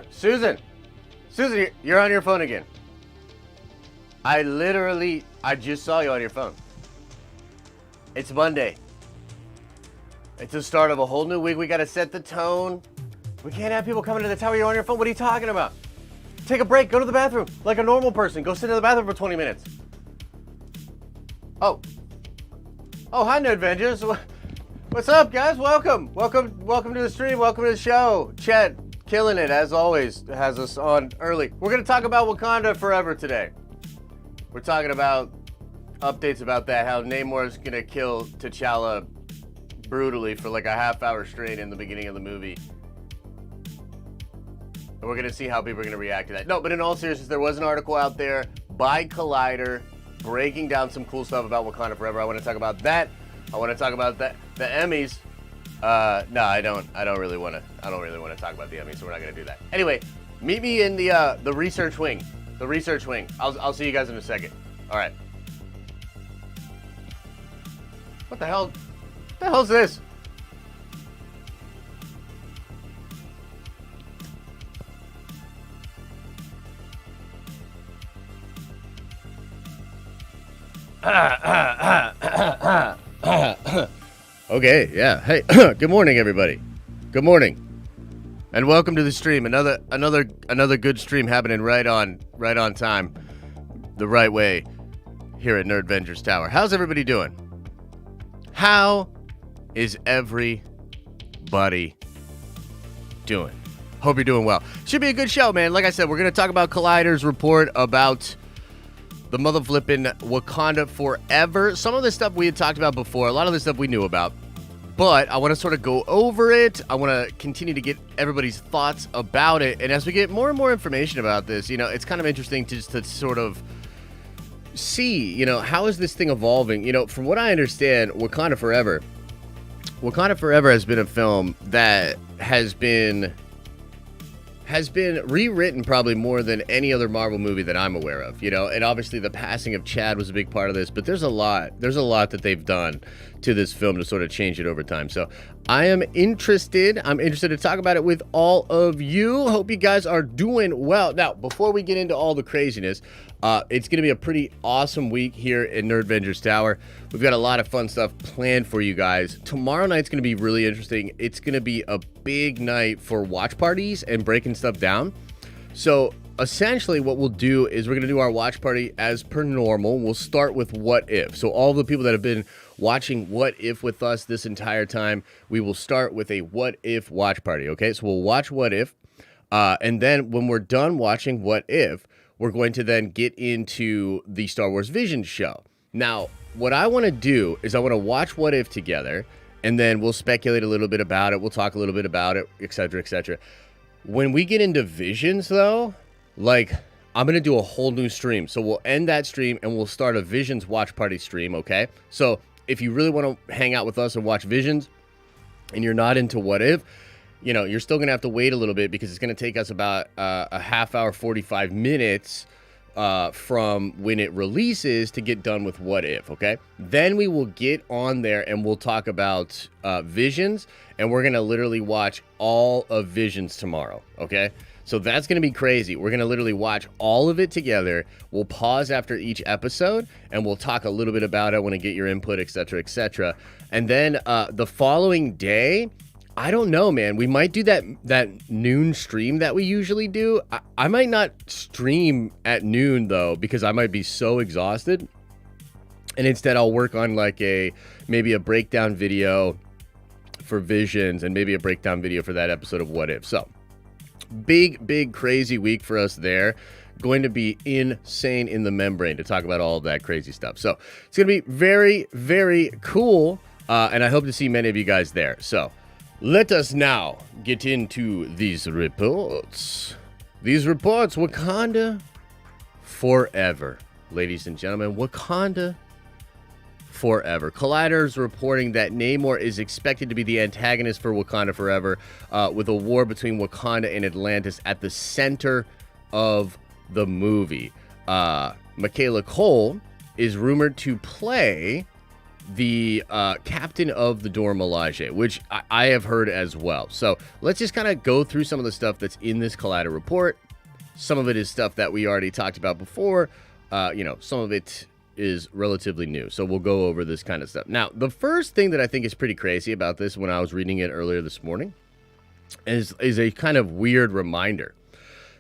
Susan, you're on your phone again. I just saw you on your phone. It's Monday. It's the start of a whole new week. We got to set the tone. We can't have people coming to the tower. You're on your phone. What are you talking about? Take a break. Go to the bathroom like a normal person. Go sit in the bathroom for 20 minutes. Oh, hi, Nerd Avengers. What's up, guys? Welcome to the stream. Welcome to the show. Chad, killing it as always, has us on early. We're gonna talk about Wakanda Forever today. We're talking about updates about that. How Namor is gonna kill T'Challa brutally for like a half hour straight in the beginning of the movie. And we're going to see how people are going to react to that. No, but in all seriousness, there was an article out there by Collider breaking down some cool stuff about Wakanda Forever. I want to talk about that. I want to talk about the Emmys. No, I don't really want to talk about the Emmys, so we're not going to do that. Anyway, meet me in the research wing. The research wing. I'll see you guys in a second. All right. What the hell? What the hell's this? Okay, yeah. Hey, good morning, everybody. Good morning, and welcome to the stream. Another good stream happening right on time, the right way here at Nerd Avengers Tower. How's everybody doing? How is everybody doing? Hope you're doing well. Should be a good show, man. Like I said, we're gonna talk about Collider's report about the mother flipping Wakanda Forever. Some of this stuff we had talked about before. A lot of this stuff we knew about. But I want to sort of go over it. I want to continue to get everybody's thoughts about it. And as we get more and more information about this, it's kind of interesting to sort of see, how is this thing evolving? From what I understand, Wakanda Forever has been a film that has been rewritten probably more than any other Marvel movie that I'm aware of, and obviously the passing of Chad was a big part of this, but there's a lot that they've done to this film to sort of change it over time. So I'm interested to talk about it with all of you. Hope you guys are doing well. Now, before we get into all the craziness, it's going to be a pretty awesome week here in Nerd Avengers Tower. We've got a lot of fun stuff planned for you guys. Tomorrow night's going to be really interesting. It's going to be a big night for watch parties and breaking stuff down. So essentially what we'll do is we're going to do our watch party as per normal. We'll start with What If. So all the people that have been watching What If with us this entire time, we will start with a What If watch party, okay? So we'll watch What If, and then when we're done watching What If, we're going to then get into the Star Wars Visions show. Now, what I want to do is I want to watch What If together, and then we'll speculate a little bit about it. We'll talk a little bit about it, etc., etc. When we get into Visions, though, I'm going to do a whole new stream. So we'll end that stream, and we'll start a Visions watch party stream, okay? So if you really want to hang out with us and watch Visions, and you're not into What If, you're still going to have to wait a little bit because it's going to take us about a half hour, 45 minutes from when it releases to get done with What If, okay? Then we will get on there and we'll talk about Visions, and we're going to literally watch all of Visions tomorrow, okay? So that's going to be crazy. We're going to literally watch all of it together. We'll pause after each episode, and we'll talk a little bit about it. I want to get your input, etc., etc. And then the following day, I don't know, man. We might do that noon stream that we usually do. I might not stream at noon, though, because I might be so exhausted. And instead, I'll work on maybe a breakdown video for Visions and maybe a breakdown video for that episode of What If. So, big, crazy week for us there. Going to be insane in the membrane to talk about all of that crazy stuff. So, it's going to be very, very cool. And I hope to see many of you guys there. So, let us now get into these reports. Wakanda Forever. Ladies and gentlemen, Wakanda Forever. Collider's reporting that Namor is expected to be the antagonist for Wakanda Forever, with a war between Wakanda and Atlantis at the center of the movie. Michaela Cole is rumored to play the captain of the Dora Milaje, which I have heard as well. So let's just kind of go through some of the stuff that's in this Collider report. Some of it is stuff that we already talked about before. Some of it is relatively new. So we'll go over this kind of stuff. Now, the first thing that I think is pretty crazy about this when I was reading it earlier this morning is a kind of weird reminder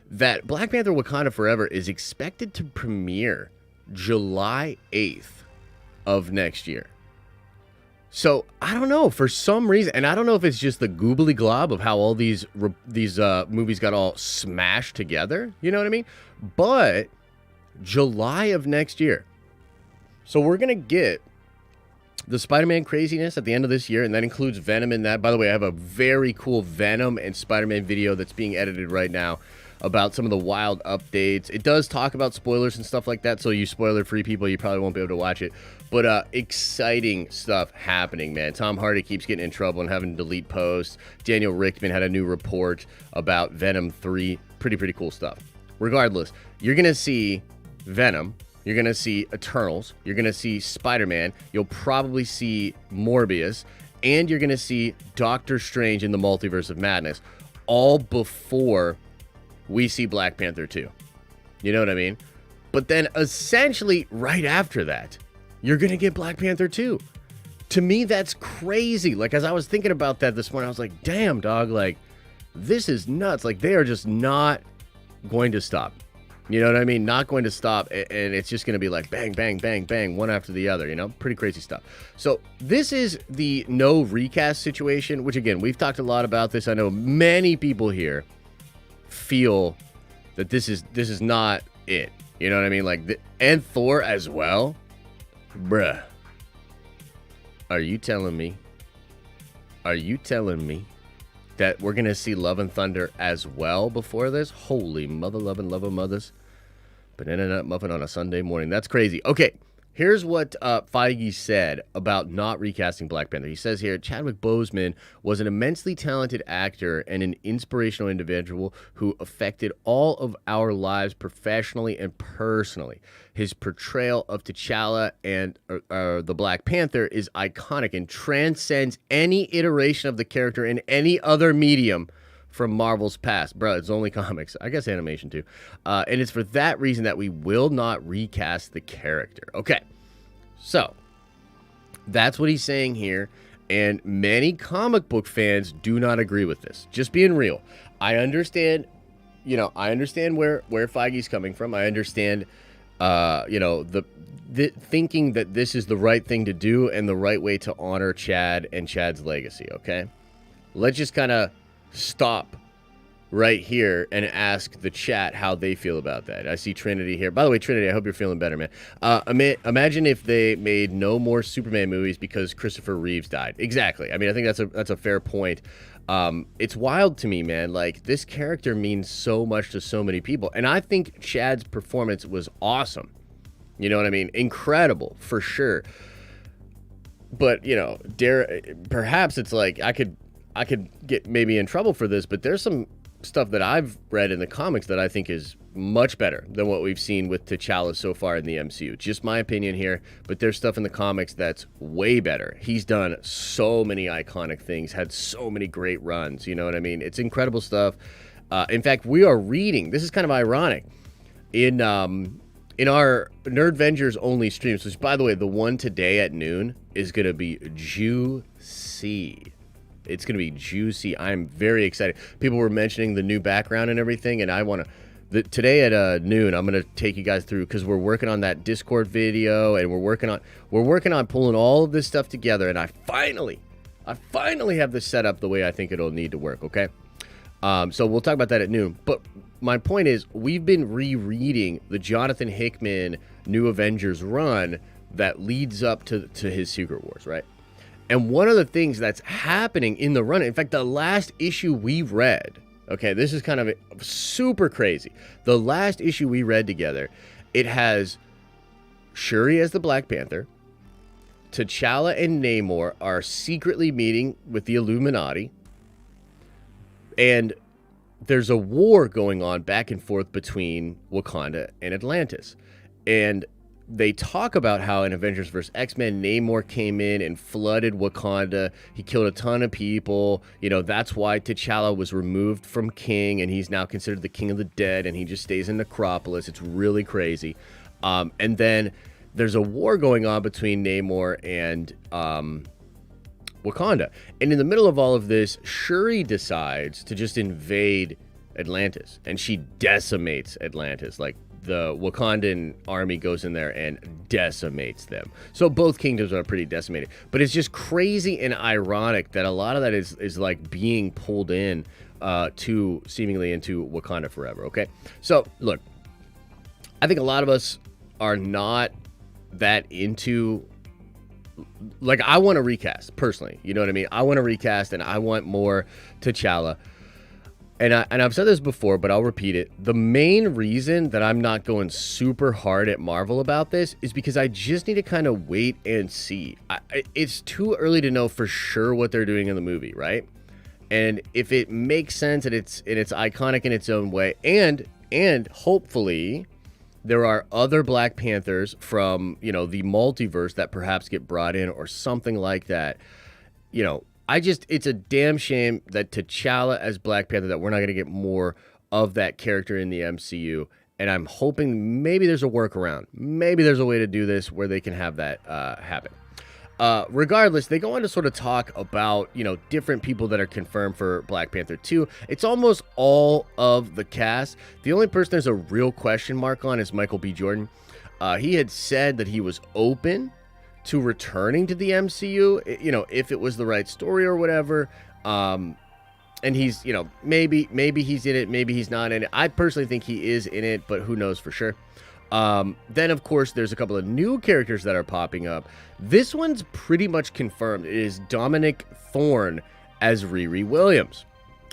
that Black Panther Wakanda Forever is expected to premiere July 8th of next year. So I don't know, for some reason, and I don't know if it's just the goobly glob of how all these movies got all smashed together, you know what I mean? But July of next year. So we're going to get the Spider-Man craziness at the end of this year, and that includes Venom in that. By the way, I have a very cool Venom and Spider-Man video that's being edited right now about some of the wild updates. It does talk about spoilers and stuff like that, so you spoiler-free people, you probably won't be able to watch it. But exciting stuff happening, man. Tom Hardy keeps getting in trouble and having to delete posts. Daniel Richtman had a new report about Venom 3. Pretty cool stuff. Regardless, you're going to see Venom. You're going to see Eternals. You're going to see Spider-Man. You'll probably see Morbius. And you're going to see Doctor Strange in the Multiverse of Madness. All before we see Black Panther 2. You know what I mean? But then essentially right after that, you're going to get Black Panther 2. To me, that's crazy. Like, as I was thinking about that this morning, I was like, damn, dog, like, this is nuts. Like, they are just not going to stop. You know what I mean? Not going to stop, and it's just going to be like bang, bang, bang, bang, one after the other, you know? Pretty crazy stuff. So this is the no recast situation, which, again, we've talked a lot about this. I know many people here feel that this is not it. You know what I mean? Like, and Thor as well? Bruh. Are you telling me that we're going to see Love and Thunder as well before this? Holy mother loving love of mothers. Banana nut muffin on a Sunday morning. That's crazy. Okay, here's what Feige said about not recasting Black Panther. He says here, Chadwick Boseman was an immensely talented actor and an inspirational individual who affected all of our lives professionally and personally. His portrayal of T'Challa and the Black Panther is iconic and transcends any iteration of the character in any other medium from Marvel's past. Bro, it's only comics. I guess animation too. And it's for that reason that we will not recast the character. Okay, so that's what he's saying here. And many comic book fans do not agree with this. Just being real. I understand, I understand where Feige's coming from. I understand, the thinking that this is the right thing to do and the right way to honor Chad and Chad's legacy, okay? Let's just kind of stop right here and ask the chat how they feel about that. I see Trinity here. By the way, Trinity, I hope you're feeling better, man. Imagine if they made no more Superman movies because Christopher Reeves died. Exactly. I mean, I think that's a fair point. It's wild to me, man. Like, this character means so much to so many people, and I think Chad's performance was awesome. You know what I mean? Incredible, for sure. But, perhaps it's like I could get maybe in trouble for this, but there's some stuff that I've read in the comics that I think is much better than what we've seen with T'Challa so far in the MCU. Just my opinion here, but there's stuff in the comics that's way better. He's done so many iconic things, had so many great runs, you know what I mean? It's incredible stuff. In fact, we are reading, this is kind of ironic, in our Nerdvengers only streams, which, by the way, the one today at noon is going to be juicy. It's going to be juicy. I'm very excited. People were mentioning the new background and everything, and I want to... Today at noon, I'm going to take you guys through, because we're working on that Discord video, and we're working on pulling all of this stuff together, and I finally have this set up the way I think it'll need to work, okay? So we'll talk about that at noon. But my point is, we've been rereading the Jonathan Hickman New Avengers run that leads up to his Secret Wars, right? And one of the things that's happening in the run, in fact, the last issue we read, okay, this is kind of super crazy. The last issue we read together, it has Shuri as the Black Panther. T'Challa and Namor are secretly meeting with the Illuminati. And there's a war going on back and forth between Wakanda and Atlantis. And they talk about how in Avengers vs. X-Men, Namor came in and flooded Wakanda. He killed a ton of people. You know, that's why T'Challa was removed from King, and he's now considered the King of the Dead, and he just stays in Necropolis. It's really crazy. And then there's a war going on between Namor and Wakanda. And in the middle of all of this, Shuri decides to just invade Atlantis, and she decimates Atlantis. Like, the Wakandan army goes in there and decimates them. So both kingdoms are pretty decimated. But it's just crazy and ironic that a lot of that is like being pulled in to seemingly into Wakanda Forever, okay? So, look, I think a lot of us are not that into... Like, I want to recast, personally. You know what I mean? I want to recast, and I want more T'Challa. And I've said this before, but I'll repeat it. The main reason that I'm not going super hard at Marvel about this is because I just need to kind of wait and see. It's too early to know for sure what they're doing in the movie, right? And if it makes sense and it's iconic in its own way, and hopefully there are other Black Panthers from, you know, the multiverse that perhaps get brought in or something like that, you know. It's a damn shame that T'Challa as Black Panther, that we're not going to get more of that character in the MCU. And I'm hoping maybe there's a workaround. Maybe there's a way to do this where they can have that happen. Regardless, they go on to sort of talk about, you know, different people that are confirmed for Black Panther 2. It's almost all of the cast. The only person there's a real question mark on is Michael B. Jordan. He had said that he was open to returning to the MCU, you know, if it was the right story or whatever. And he's, you know, maybe he's in it, maybe he's not in it. I personally think he is in it, but who knows for sure. Then, of course, there's a couple of new characters that are popping up. This one's pretty much confirmed. It is Dominic Thorne as Riri Williams,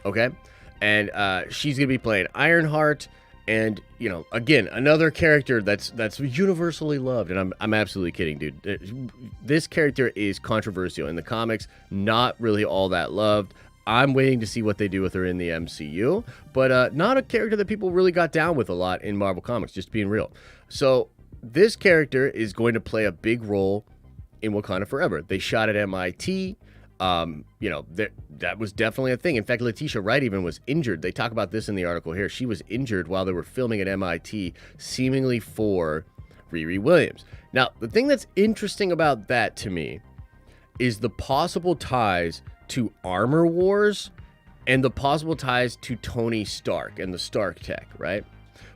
okay? And she's going to be playing Ironheart. And, you know, again, another character that's universally loved. And I'm absolutely kidding, dude. This character is controversial in the comics, not really all that loved. I'm waiting to see what they do with her in the MCU, but not a character that people really got down with a lot in Marvel Comics, just being real. So this character is going to play a big role in Wakanda Forever. They shot at MIT. You know, that was definitely a thing. In fact, Letitia Wright even was injured. They talk about this in the article here. She was injured while they were filming at MIT, seemingly for Riri Williams. Now, the thing that's interesting about that to me is the possible ties to Armor Wars and the possible ties to Tony Stark and the Stark tech, right?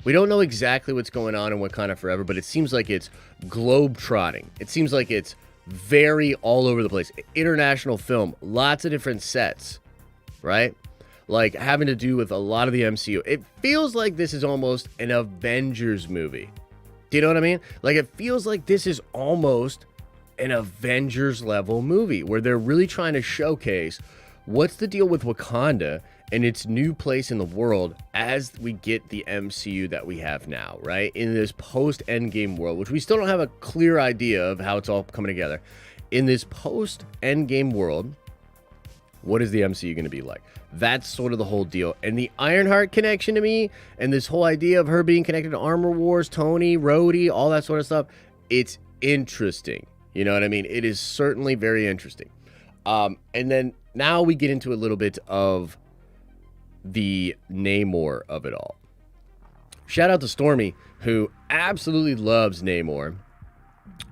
We don't know exactly what's going on in Wakanda Forever, but it seems like it's globe-trotting. It seems like it's very all over the place. International film, lots of different sets, right? Like having to do with a lot of the MCU. It feels like this is almost an Avengers movie. Do you know what I mean? Like, it feels like this is almost an Avengers level movie where they're really trying to showcase what's the deal with Wakanda and its new place in the world as we get the MCU that we have now, right? In this post-Endgame world, which we still don't have a clear idea of how it's all coming together. In this post-Endgame world, what is the MCU going to be like? That's sort of the whole deal. And the Ironheart connection to me, and this whole idea of her being connected to Armor Wars, Tony, Rhodey, all that sort of stuff, it's interesting. You know what I mean? It is certainly very interesting. And then now we get into a little bit of the Namor of it all. Shout out to Stormy, who absolutely loves Namor.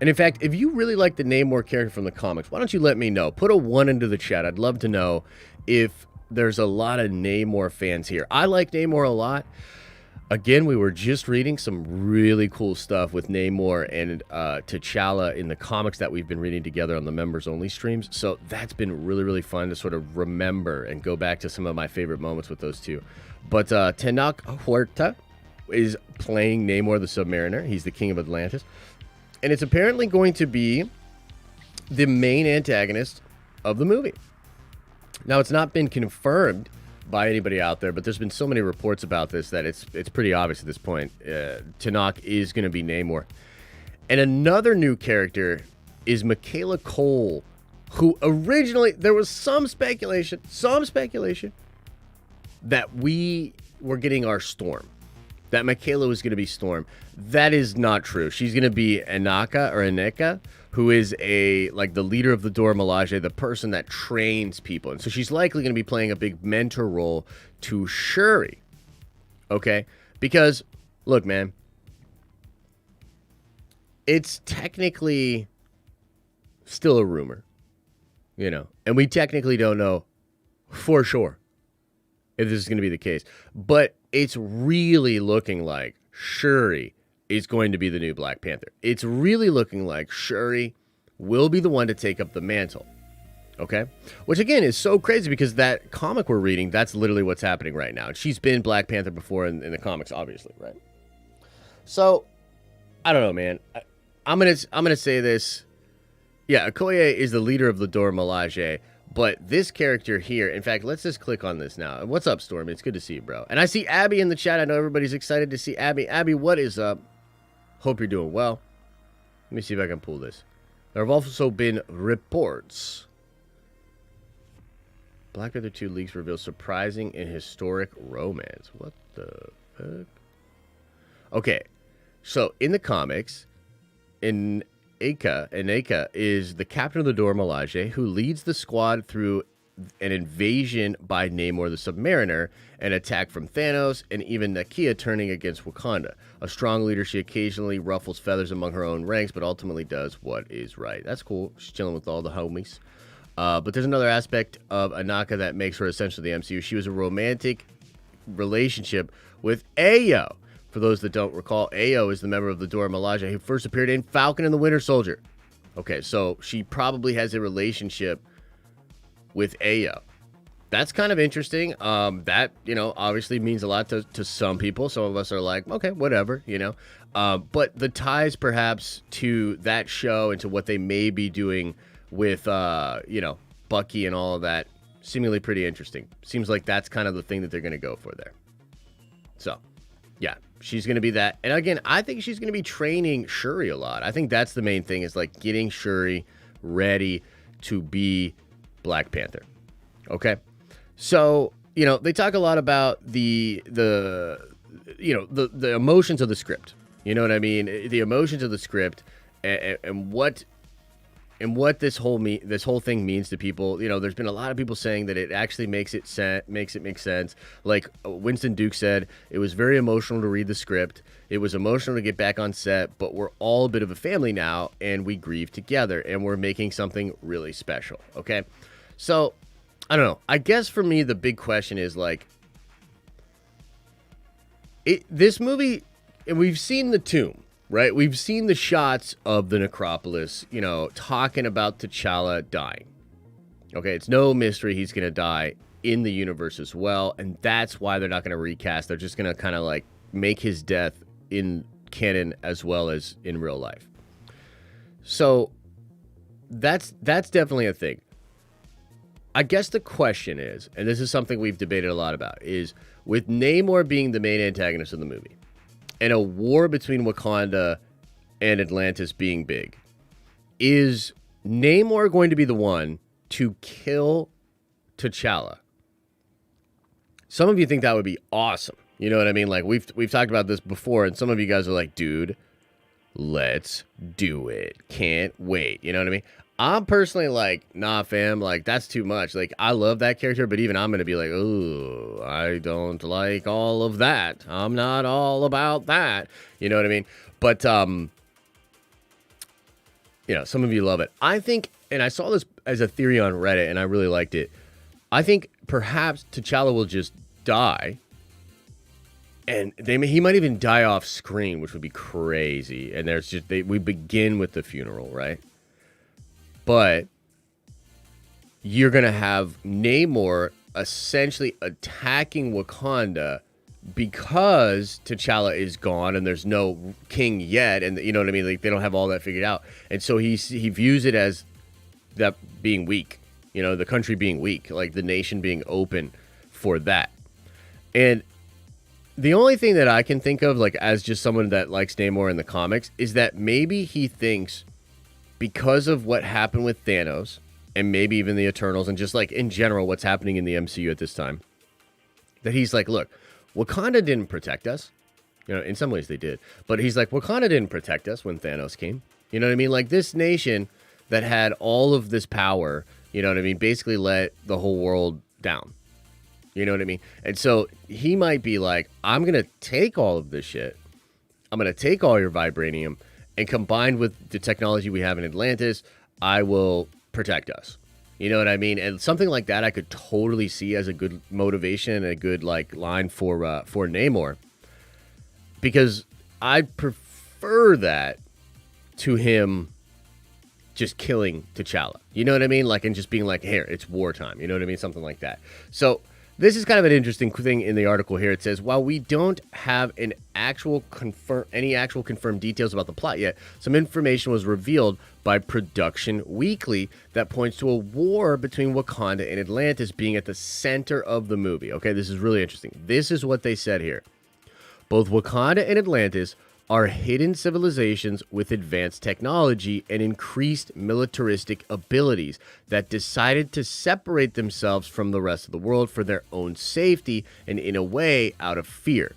And in fact, if you really like the Namor character from the comics, why don't you let me know? Put a 1 into the chat. I'd love to know if there's a lot of Namor fans here. I like Namor a lot. Again, we were just reading some really cool stuff with Namor and T'Challa in the comics that we've been reading together on the members-only streams. So that's been really, really fun to sort of remember and go back to some of my favorite moments with those two. But Tenoch Huerta is playing Namor the Submariner. He's the king of Atlantis. And it's apparently going to be the main antagonist of the movie. Now, it's not been confirmed by anybody out there, but there's been so many reports about this that it's pretty obvious at this point. Tenoch is going to be Namor. And another new character is Michaela Cole, who originally, there was some speculation that we were getting our Storm. that Michaela was going to be Storm. That is not true. She's going to be Aneka, who is like the leader of the Dora Milaje, the person that trains people. And so she's likely going to be playing a big mentor role to Shuri. Okay? Because, look, man, it's technically still a rumor, and we technically don't know for sure if this is going to be the case. But it's really looking like Shuri is going to be the new Black Panther. It's really looking like Shuri will be the one to take up the mantle. Okay? Which, again, is so crazy because that comic we're reading, that's literally what's happening right now. She's been Black Panther before in the comics, obviously, right? So, I don't know, man. I'm gonna say this. Yeah, Okoye is the leader of the Dora Milaje, but this character here, in fact, let's just click on this now. What's up, Storm? It's good to see you, bro. And I see Abby in the chat. I know everybody's excited to see Abby. Abby, what is up? Hope you're doing well. Let me see if I can pull this. There have also been reports. Black Panther 2 leaks reveal surprising and historic romance. What the heck? Okay, so in the comics, Aneka is the captain of the Dora Milaje who leads the squad through an invasion by Namor the Submariner, an attack from Thanos, and even Nakia turning against Wakanda. A strong leader, she occasionally ruffles feathers among her own ranks, but ultimately does what is right. That's cool. She's chilling with all the homies. But there's another aspect of Aneka that makes her essential to the MCU. She was a romantic relationship with Ayo. For those that don't recall, Ayo is the member of the Dora Milaje who first appeared in Falcon and the Winter Soldier. Okay, so she probably has a relationship with Ayo. That's kind of interesting. That, obviously means a lot to some people. Some of us are like, okay, whatever, But the ties perhaps to that show and to what they may be doing with, Bucky and all of that, seemingly pretty interesting. Seems like that's kind of the thing that they're going to go for there. So, yeah, she's going to be that. And again, I think she's going to be training Shuri a lot. I think that's the main thing, is like getting Shuri ready to be Black Panther. Okay? So, they talk a lot about the emotions of the script. You know what I mean? The emotions of the script and what this whole thing means to people. There's been a lot of people saying that it actually makes it make sense. Like Winston Duke said, it was very emotional to read the script. It was emotional to get back on set, but we're all a bit of a family now, and we grieve together, and we're making something really special. Okay, so I don't know. I guess for me, the big question is like, this movie, and we've seen the tomb. Right? We've seen the shots of the necropolis, talking about T'Challa dying. Okay, it's no mystery he's going to die in the universe as well, and that's why they're not going to recast. They're just going to kind of like make his death in canon as well as in real life. So that's definitely a thing. I guess the question is, and this is something we've debated a lot about, is with Namor being the main antagonist of the movie, and a war between Wakanda and Atlantis being big, is Namor going to be the one to kill T'Challa? Some of you think that would be awesome. You know what I mean? Like we've talked about this before, and some of you guys are like, dude, let's do it. Can't wait. You know what I mean? I'm personally like, nah, fam, like, that's too much. Like, I love that character, but even I'm going to be like, ooh, I don't like all of that. I'm not all about that. You know what I mean? But, some of you love it. I think, and I saw this as a theory on Reddit, and I really liked it. I think perhaps T'Challa will just die, and he might even die off screen, which would be crazy. And we begin with the funeral, right? But you're going to have Namor essentially attacking Wakanda because T'Challa is gone and there's no king yet. And you know what I mean? Like, they don't have all that figured out. And so he views it as that being weak, the country being weak, like the nation being open for that. And the only thing that I can think of, like, as just someone that likes Namor in the comics, is that maybe he thinks, because of what happened with Thanos, and maybe even the Eternals, and just like in general what's happening in the MCU at this time, that he's like, look, Wakanda didn't protect us. You know, in some ways they did. But he's like, Wakanda didn't protect us when Thanos came. You know what I mean? Like, this nation that had all of this power, you know what I mean, basically let the whole world down. You know what I mean? And so he might be like, I'm going to take all of this shit. I'm going to take all your vibranium, and combined with the technology we have in Atlantis, I will protect us. You know what I mean? And something like that I could totally see as a good motivation and a good like line for Namor. Because I prefer that to him just killing T'Challa. You know what I mean? Like, and just being like, here, it's wartime. You know what I mean? Something like that. So this is kind of an interesting thing in the article here. It says, while we don't have any actual confirmed details about the plot yet, some information was revealed by Production Weekly that points to a war between Wakanda and Atlantis being at the center of the movie. Okay, this is really interesting. This is what they said here. Both Wakanda and Atlantis are hidden civilizations with advanced technology and increased militaristic abilities that decided to separate themselves from the rest of the world for their own safety and, in a way, out of fear.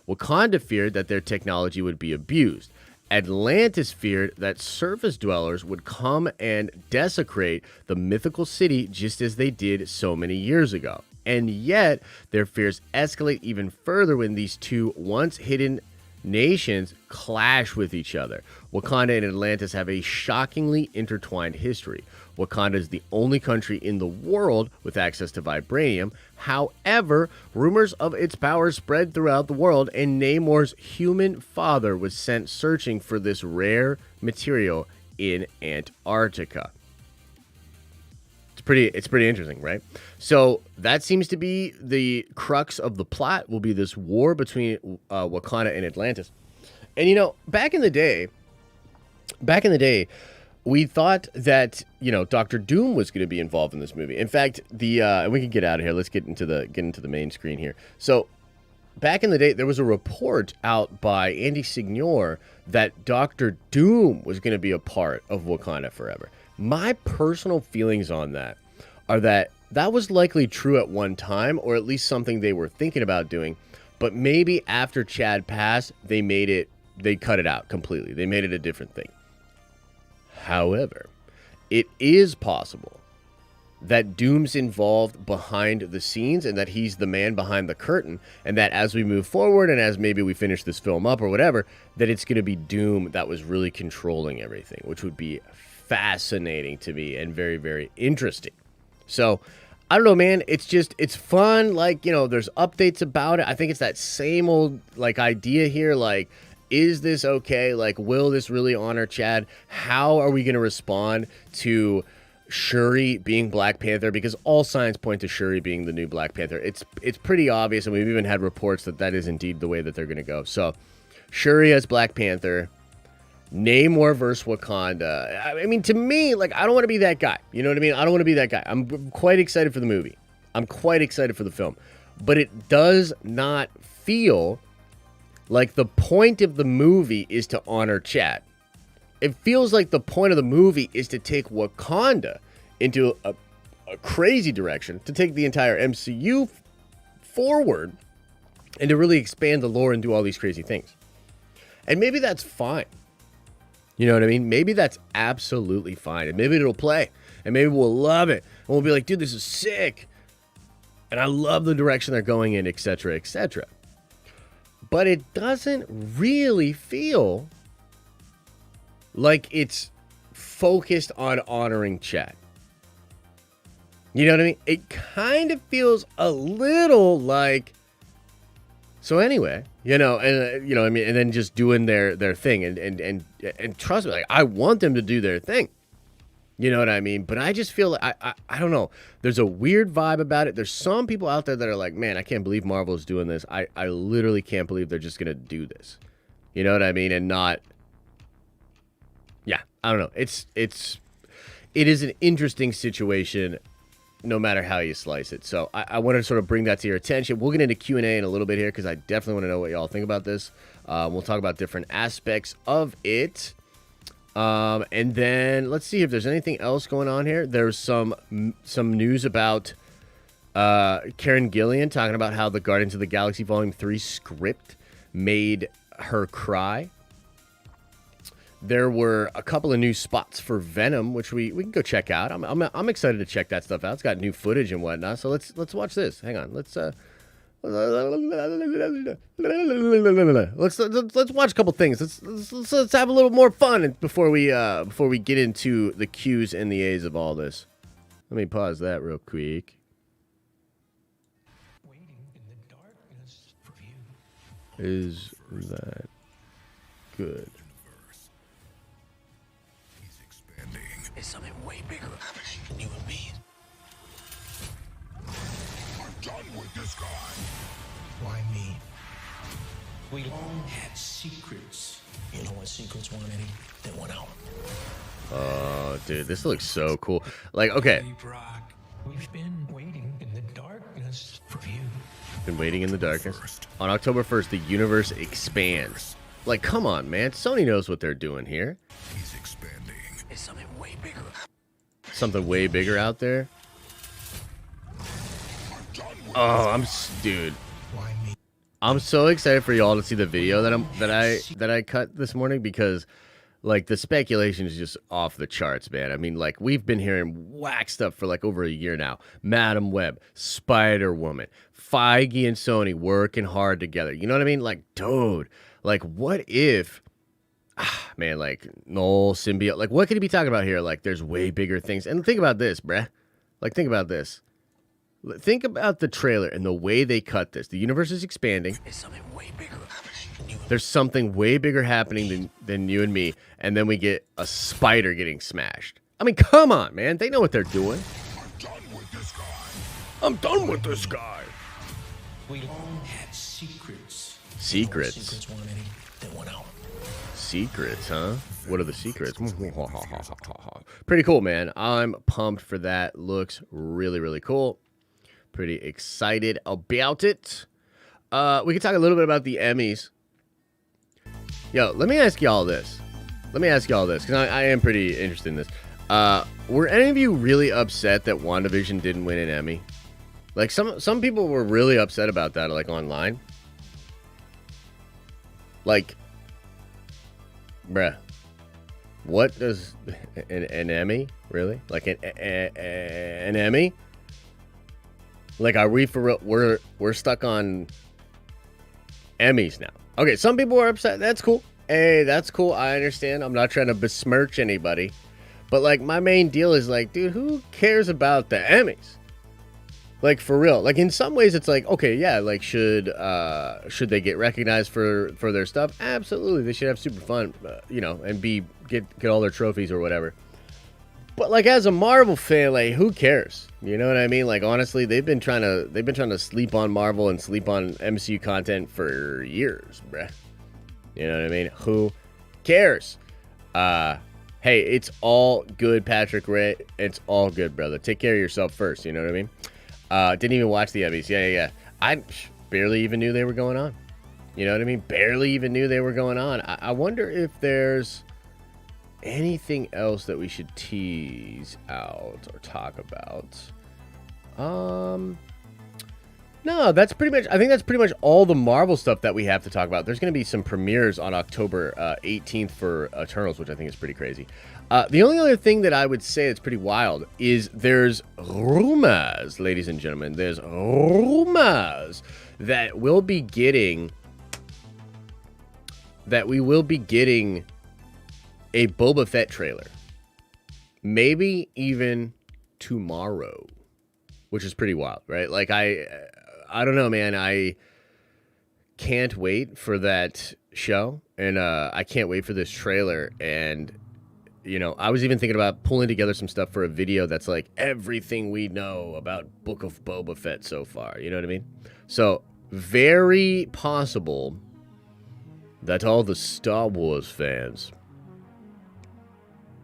Wakanda feared that their technology would be abused. Atlantis feared that surface dwellers would come and desecrate the mythical city just as they did so many years ago. And yet, their fears escalate even further when these two once hidden nations clash with each other. Wakanda and Atlantis have a shockingly intertwined history. Wakanda is the only country in the world with access to vibranium. However, rumors of its power spread throughout the world, and Namor's human father was sent searching for this rare material in Antarctica. It's pretty interesting, right? So that seems to be the crux of the plot, will be this war between Wakanda and Atlantis. And, you know, back in the day, we thought that, you know, Doctor Doom was going to be involved in this movie. In fact, and we can get out of here. Let's get into the main screen here. So back in the day, there was a report out by Andy Signor that Doctor Doom was going to be a part of Wakanda Forever. My personal feelings on that are that was likely true at one time, or at least something they were thinking about doing, but maybe after Chad passed, they cut it out completely. They made it a different thing. However, it is possible that Doom's involved behind the scenes and that he's the man behind the curtain, and that as we move forward and as maybe we finish this film up or whatever, that it's going to be Doom that was really controlling everything, which would be fascinating to me and very, very interesting. So, I don't know, man. It's fun. Like, you know, there's updates about it. I think it's that same old, like, idea here. Like, is this okay? Like, will this really honor Chad? How are we going to respond to Shuri being Black Panther? Because all signs point to Shuri being the new Black Panther. It's pretty obvious, and we've even had reports that is indeed the way that they're going to go. So, Shuri as Black Panther. Namor versus Wakanda. I mean, to me, like, I don't want to be that guy. You know what I mean? I don't want to be that guy. I'm quite excited for the movie. I'm quite excited for the film. But it does not feel like the point of the movie is to honor Chad. It feels like the point of the movie is to take Wakanda into a crazy direction, to take the entire MCU forward, and to really expand the lore and do all these crazy things. And maybe that's fine. You know what I mean? Maybe that's absolutely fine. And maybe it'll play. And maybe we'll love it. And we'll be like, dude, this is sick. And I love the direction they're going in, etc., etc. But it doesn't really feel like it's focused on honoring Chad. You know what I mean? It kind of feels a little like, so anyway, you know, and you know, I mean, and then just doing their thing, and trust me, like, I want them to do their thing. You know what I mean? But I just feel like I don't know. There's a weird vibe about it. There's some people out there that are like, man, I can't believe Marvel is doing this. I literally can't believe they're just gonna do this. You know what I mean? And not. Yeah, I don't know. It is an interesting situation, no matter how you slice it. So I want to sort of bring that to your attention. We'll get into Q&A in a little bit here because I definitely want to know what y'all think about this. We'll talk about different aspects of it. And then let's see if there's anything else going on here. There's some news about Karen Gillian talking about how the Guardians of the Galaxy Volume 3 script made her cry. There were a couple of new spots for Venom, which we can go check out. I'm excited to check that stuff out. It's got new footage and whatnot. So let's watch this. Hang on. Let's watch a couple things. Let's have a little more fun before we get into the Q's and the A's of all this. Let me pause that real quick. Waiting in the darkness for you. Is that good? It's something way bigger happening than you and me. I'm done with this guy. Why me? We all had secrets. You know what secrets were, Eddie? They went out. Oh, dude, this looks so cool. Like, okay. Hey, Brock, we've been waiting in the darkness for you. Been waiting in the darkness. On October 1st, the universe expands. Like, come on, man. Sony knows what they're doing here. He's expanding. It's something way bigger. Something way bigger out there. Oh, dude. Why me? I'm so excited for y'all to see the video that I cut this morning, because like the speculation is just off the charts, man. I mean, like, we've been hearing whack stuff for like over a year now. Madam Web, Spider-Woman, Feige and Sony working hard together. You know what I mean? Like, dude, like, what if, man, like, no symbiote, like, what could he be talking about here? Like, there's way bigger things. And think about this, bruh. Like, think about this. Think about the trailer and the way they cut this. The universe is expanding. It's something way bigger happening than you. There's something way bigger happening than you and me. And then we get a spider getting smashed. I mean, come on, man. They know what they're doing. I'm done with this guy. I'm done with this guy. We all had secrets. Secrets. Secrets were, Eddie. They went out. Secrets, huh? What are the secrets? Pretty cool, man. I'm pumped for that. Looks really, really cool. Pretty excited about it. We can talk a little bit about the Emmys. Yo, let me ask y'all this. Because I am pretty interested in this. Were any of you really upset that WandaVision didn't win an Emmy? Like, some people were really upset about that, like, online. Like, bruh, what does an Emmy, really? Like, an Emmy? Like, are we for real? We're stuck on Emmys now. Okay, some people are upset. That's cool. Hey, that's cool. I understand. I'm not trying to besmirch anybody. But, like, my main deal is, like, dude, who cares about the Emmys? Like, for real. Like, in some ways, it's like, okay, yeah, like, should they get recognized for their stuff? Absolutely. They should have super fun, you know, and get all their trophies or whatever. But, like, as a Marvel fan, like, who cares? You know what I mean? Like, honestly, they've been trying to sleep on Marvel and sleep on MCU content for years, bruh. You know what I mean? Who cares? Hey, it's all good, Patrick Ray. It's all good, brother. Take care of yourself first. You know what I mean? Didn't even watch the Emmys. Yeah. I barely even knew they were going on. You know what I mean? Barely even knew they were going on. I wonder if there's anything else that we should tease out or talk about. No, that's pretty much, I think that's pretty much all the Marvel stuff that we have to talk about. There's going to be some premieres on October 18th for Eternals, which I think is pretty crazy. The only other thing that I would say that's pretty wild is there's rumors, ladies and gentlemen, there's rumors that we will be getting a Boba Fett trailer. Maybe even tomorrow, which is pretty wild, right? Like, I don't know, man. I can't wait for that show, and I can't wait for this trailer. And, you know, I was even thinking about pulling together some stuff for a video that's like everything we know about Book of Boba Fett so far. You know what I mean? So, very possible that all the Star Wars fans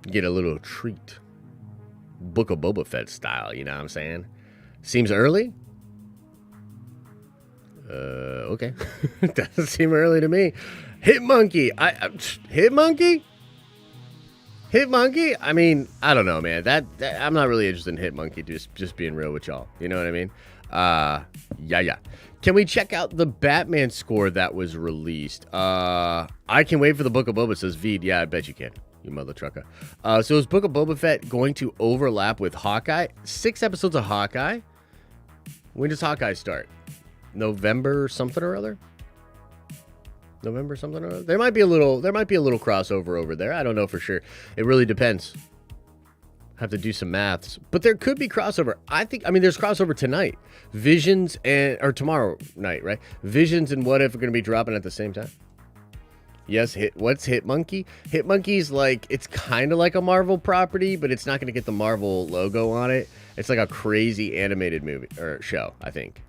get a little treat. Book of Boba Fett style, you know what I'm saying? Seems early? Okay. Doesn't seem early to me. Hitmonkey. Hitmonkey? Hitmonkey? I mean, I don't know, man. That I'm not really interested in Hitmonkey, just being real with y'all. You know what I mean? Yeah. Can we check out the Batman score that was released? I can wait for the Book of Boba, says Veed. Yeah, I bet you can, you mother trucker. So is Book of Boba Fett going to overlap with Hawkeye? 6 episodes of Hawkeye? When does Hawkeye start? November something or other? November something or other? There might be a little crossover over there. I don't know for sure. It really depends. Have to do some maths, but there could be crossover. I mean, there's crossover tonight. Visions or tomorrow night, right? Visions and What If are going to be dropping at the same time. Yes, what's Hitmonkey? Hitmonkey's like, it's kind of like a Marvel property, but it's not going to get the Marvel logo on it. It's like a crazy animated movie or show, I think.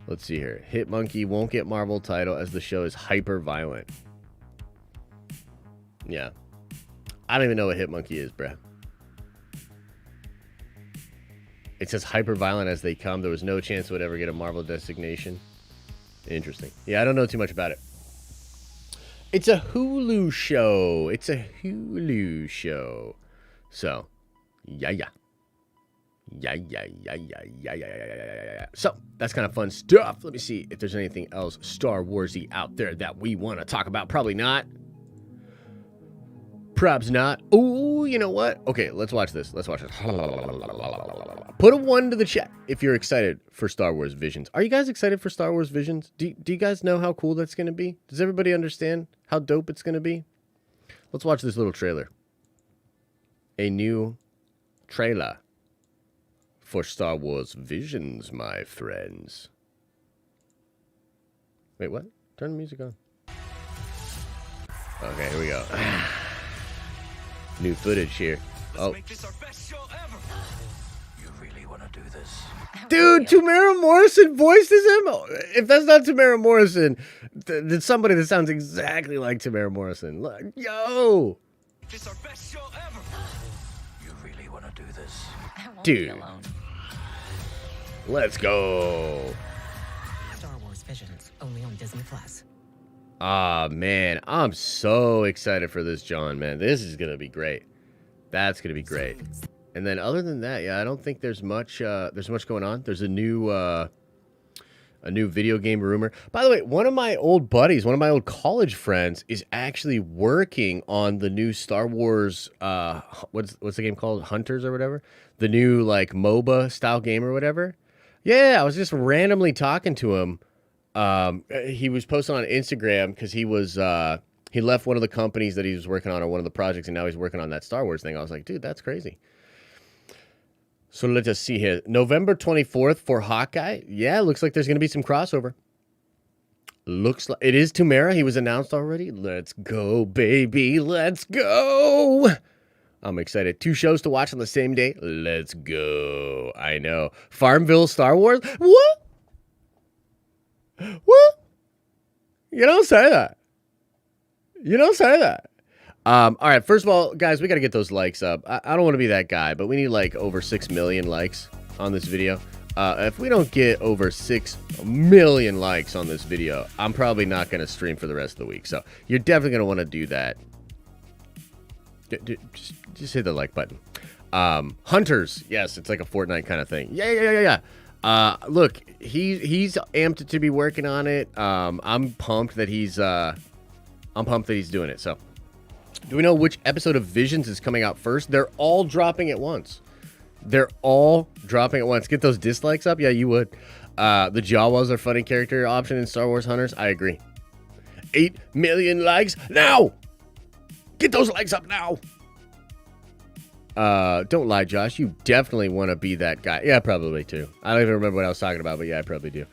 Let's see here. Hitmonkey won't get Marvel title as the show is hyper violent. Yeah. I don't even know what Hitmonkey is, bruh. It says hyper violent as they come. There was no chance it would ever get a Marvel designation. Interesting. Yeah, I don't know too much about it. It's a Hulu show. So, yeah. So, that's kind of fun stuff. Let me see if there's anything else Star Warsy out there that we want to talk about. Probably not. Probs not. Oh, you know what? Okay, let's watch this. Put a 1 to the chat if you're excited for Star Wars Visions. Are you guys excited for Star Wars Visions? Do you guys know how cool that's going to be? Does everybody understand how dope it's going to be? Let's watch this little trailer. A new trailer for Star Wars Visions, my friends. Wait, what? Turn the music on. Okay, here we go. New footage here. Oh. Make this our best show ever. You really want to do this? Dude, Tamara Morrison voices him? If that's not Tamara Morrison, then somebody that sounds exactly like Tamara Morrison. Look, yo! This is our best show ever. You really want to do this? Dude. Let's go. Star Wars Visions, only on Disney Plus. Ah, man, I'm so excited for this, John, man. This is going to be great. That's going to be great. And then other than that, yeah, I don't think there's much going on. There's a new video game rumor. By the way, one of my old buddies, one of my old college friends is actually working on the new Star Wars what's the game called? Hunters or whatever? The new like MOBA style game or whatever. Yeah, I was just randomly talking to him. He was posting on Instagram because he left one of the companies that he was working on or one of the projects, and now he's working on that Star Wars thing. I was like, dude, that's crazy. So let's just see here. November 24th for Hawkeye. Yeah, looks like there's going to be some crossover. Looks like it is Tamara. He was announced already. Let's go, baby. Let's go. I'm excited. 2 shows to watch on the same day. Let's go. I know. Farmville Star Wars. What? What? You don't say that. You don't say that. All right, first of all, guys, we got to get those likes up. I don't want to be that guy, but we need like over 6 million likes on this video. If we don't get over 6 million likes on this video, I'm probably not going to stream for the rest of the week. So you're definitely going to want to do that. Just hit the like button. Hunters. Yes, it's like a Fortnite kind of thing. Yeah. Look, he's amped to be working on it. I'm pumped that he's doing it. So, do we know which episode of Visions is coming out first? They're all dropping at once. Get those dislikes up. Yeah, you would. The Jawas are funny character option in Star Wars Hunters. I agree. 8 million likes now. Get those likes up now. Don't lie, Josh. You definitely want to be that guy. Yeah, probably too. I don't even remember what I was talking about, but yeah, I probably do.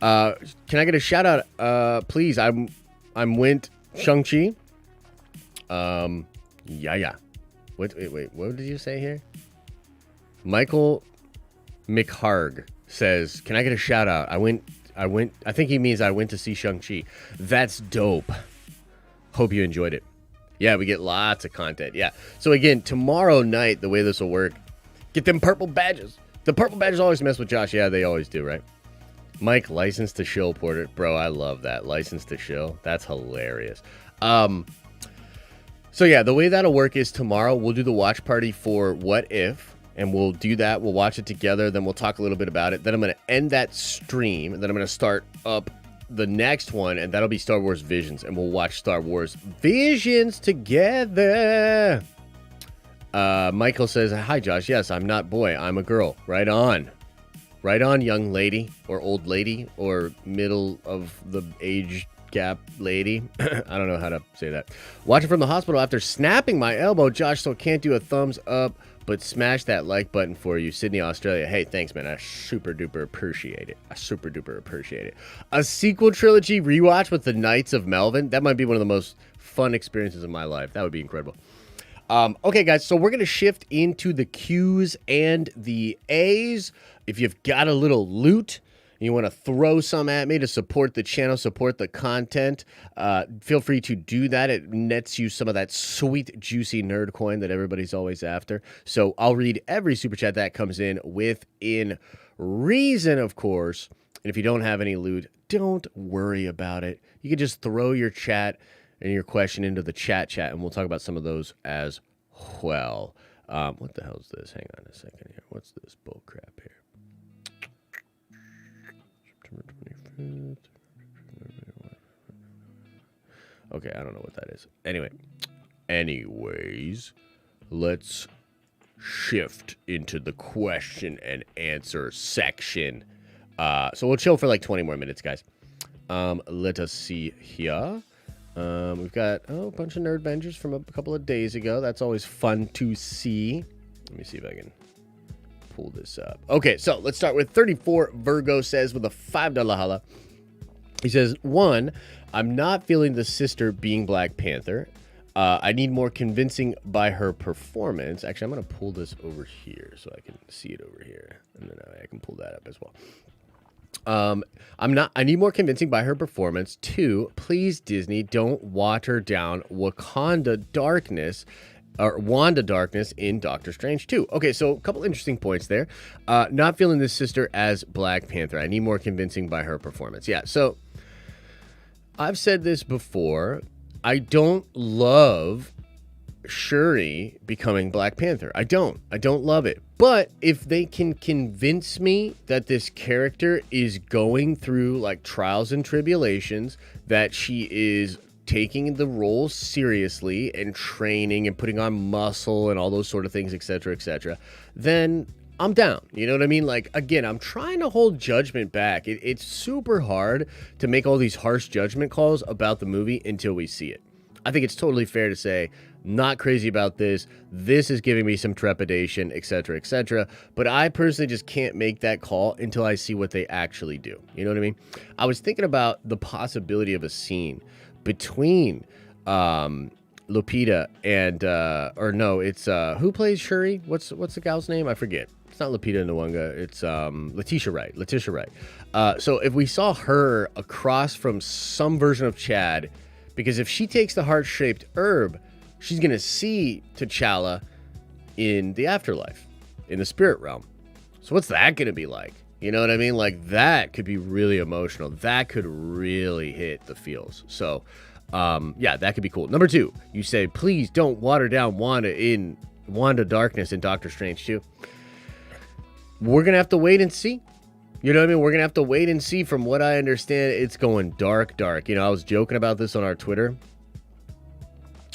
Can I get a shout out? Please. I'm Wint Shang-Chi. Yeah. Wait. What did you say here? Michael McHarg says, "Can I get a shout out? I think he means I went to see Shang-Chi. That's dope. Hope you enjoyed it." Yeah, we get lots of content. Yeah. So again, tomorrow night, the way this will work, get them purple badges. The purple badges always mess with Josh. Yeah, they always do, right? Mike, license to shill, Porter. Bro, I love that. License to shill. That's hilarious. So yeah, the way that'll work is tomorrow we'll do the watch party for What If. and we'll do that. We'll watch it together. Then we'll talk a little bit about it. Then I'm going to end that stream. And then I'm going to start up the next one, and that'll be Star Wars Visions, and we'll watch Star Wars Visions together. Michael says, hi, Josh. Yes, I'm not boy. I'm a girl. Right on. Right on, young lady, or old lady, or middle of the age gap lady. I don't know how to say that. Watching from the hospital after snapping my elbow. Josh, so can't do a thumbs up, but smash that like button for you. Sydney, Australia. Hey, thanks, man. I super duper appreciate it. A sequel trilogy rewatch with the Knights of Melvin. That might be one of the most fun experiences of my life. That would be incredible. Okay, guys, so we're going to shift into the Q's and the A's. If you've got a little loot, you want to throw some at me to support the channel, support the content, feel free to do that. It nets you some of that sweet, juicy nerd coin that everybody's always after. So I'll read every super chat that comes in within reason, of course. And if you don't have any loot, don't worry about it. You can just throw your chat and your question into the chat, and we'll talk about some of those as well. What the hell is this? Hang on a second here. What's this bull crap here? September 25th. Okay, I don't know what that is. Anyways, let's shift into the question and answer section. So we'll chill for like 20 more minutes, guys. Let us see here. We've got a bunch of nerd benders from a couple of days ago. That's always fun to see. Let me see if I can pull this up. Okay, so let's start with 34 Virgo says with a $5 holla. He says, 1, I'm not feeling the sister being Black Panther. I need more convincing by her performance. Actually, I'm going to pull this over here so I can see it over here. And then I can pull that up as well. I need more convincing by her performance. 2, please, Disney, don't water down Wakanda Darkness or Wanda Darkness in Doctor Strange 2. Okay, so a couple interesting points there. Not feeling this sister as Black Panther. I need more convincing by her performance. Yeah, so I've said this before. I don't love Shuri becoming Black Panther. I don't love it. But if they can convince me that this character is going through like trials and tribulations, that she is taking the role seriously and training and putting on muscle and all those sort of things, etc., then I'm down. You know what I mean? Like, again, I'm trying to hold judgment back. It's super hard to make all these harsh judgment calls about the movie until we see it. I think it's totally fair to say, not crazy about this. This is giving me some trepidation, etc. But I personally just can't make that call until I see what they actually do. You know what I mean? I was thinking about the possibility of a scene between Lupita and it's who plays Shuri? What's the gal's name? I forget. It's not Lupita Nyong'o. It's Letitia Wright. So if we saw her across from some version of Chad, because if she takes the heart-shaped herb, she's going to see T'Challa in the afterlife, in the spirit realm. So what's that going to be like? You know what I mean? Like, that could be really emotional. That could really hit the feels. So, yeah, that could be cool. Number 2, you say, please don't water down Wanda Darkness in Doctor Strange 2. We're going to have to wait and see. You know what I mean? We're going to have to wait and see. From what I understand, it's going dark. You know, I was joking about this on our Twitter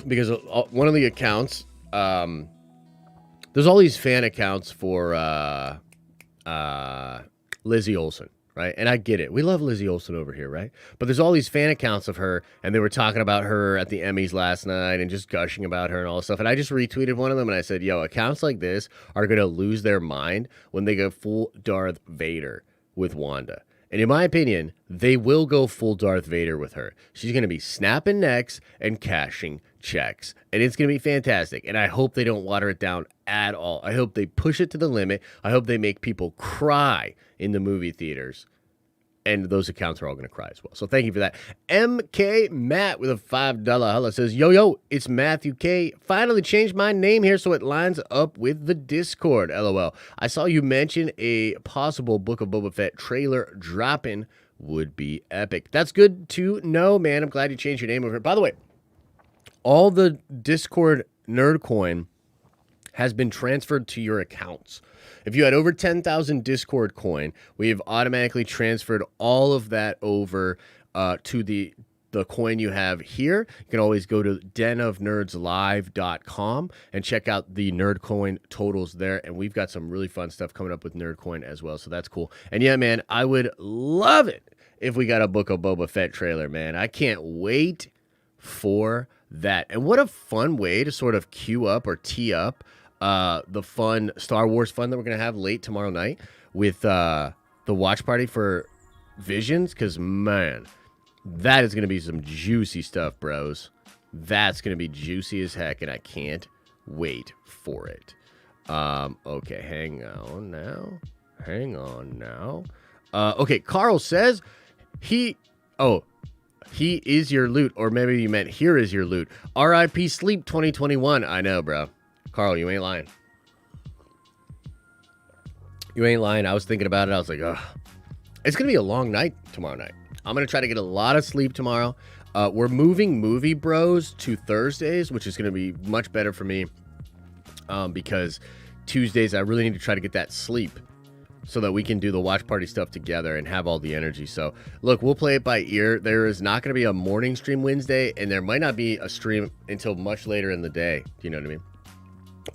because one of the accounts, there's all these fan accounts for Lizzie Olsen, right? And I get it. We love Lizzie Olsen over here, right? But there's all these fan accounts of her, and they were talking about her at the Emmys last night and just gushing about her and all this stuff. And I just retweeted one of them, and I said, yo, accounts like this are going to lose their mind when they go full Darth Vader with Wanda. And in my opinion, they will go full Darth Vader with her. She's going to be snapping necks and cashing checks. And it's going to be fantastic. And I hope they don't water it down at all. I hope they push it to the limit. I hope they make people cry in the movie theaters. And those accounts are all going to cry as well. So thank you for that. MK Matt with a $5 holla says, yo, it's Matthew K. Finally changed my name here so it lines up with the Discord. LOL. I saw you mention a possible Book of Boba Fett trailer dropping. Would be epic. That's good to know, man. I'm glad you changed your name over here. By the way, all the Discord nerd coin has been transferred to your accounts. If you had over 10,000 Discord coin, we have automatically transferred all of that over to the coin you have here. You can always go to denofnerdslive.com and check out the Nerdcoin totals there. And we've got some really fun stuff coming up with Nerdcoin as well. So that's cool. And yeah, man, I would love it if we got a Book of Boba Fett trailer, man. I can't wait for that. And what a fun way to sort of queue up or tee up the fun Star Wars fun that we're going to have late tomorrow night with the watch party for Visions. Because, man, that is going to be some juicy stuff, bros. That's going to be juicy as heck, and I can't wait for it. Okay, hang on now. Okay, Carl says he is your loot, or maybe you meant here is your loot. R.I.P. Sleep 2021. I know, bro. Carl, you ain't lying. You ain't lying. I was thinking about it. I was like, ugh. It's going to be a long night tomorrow night. I'm going to try to get a lot of sleep tomorrow. We're moving Movie Bros to Thursdays, which is going to be much better for me because Tuesdays I really need to try to get that sleep so that we can do the watch party stuff together and have all the energy. So, look, we'll play it by ear. There is not going to be a morning stream Wednesday, and there might not be a stream until much later in the day. Do you know what I mean?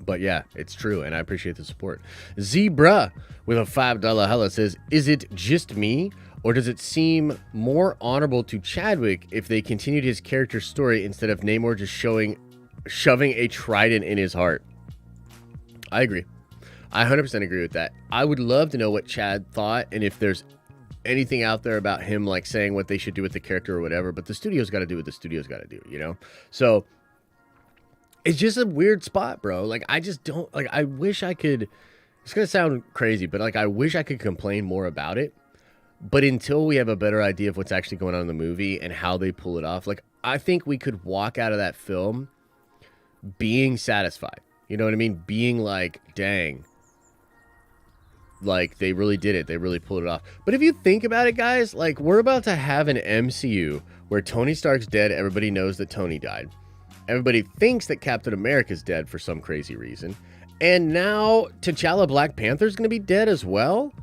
But yeah, it's true, and I appreciate the support. Zebra with a $5 hella says, is it just me, or does it seem more honorable to Chadwick if they continued his character story instead of Namor just shoving a trident in his heart? I agree. I 100% agree with that. I would love to know what Chad thought, and if there's anything out there about him like saying what they should do with the character or whatever, but the studio's got to do what the studio's got to do, you know? So it's just a weird spot, bro. Like, I just don't, like, I wish I could, it's going to sound crazy, but like, I wish I could complain more about it. But until we have a better idea of what's actually going on in the movie and how they pull it off, like, I think we could walk out of that film being satisfied. You know what I mean? Being like, dang, like, they really did it. They really pulled it off. But if you think about it, guys, like, we're about to have an MCU where Tony Stark's dead. Everybody knows that Tony died. Everybody thinks that Captain America's dead for some crazy reason. And now T'Challa Black Panther's going to be dead as well.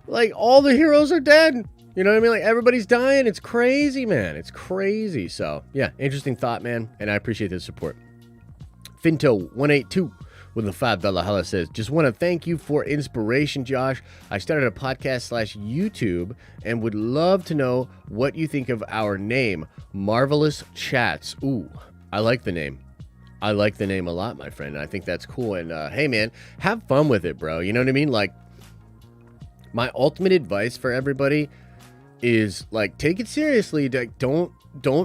Like, all the heroes are dead. You know what I mean? Like, everybody's dying. It's crazy, man. It's crazy. So, yeah, interesting thought, man. And I appreciate the support. Finto182 with a $5 holla says, just want to thank you for inspiration, Josh. I started a podcast / YouTube and would love to know what you think of our name, Marvelous Chats. Ooh, I like the name. I like the name a lot, my friend. I think that's cool. And hey, man, have fun with it, bro. You know what I mean? Like, my ultimate advice for everybody is, like, take it seriously. Like, don't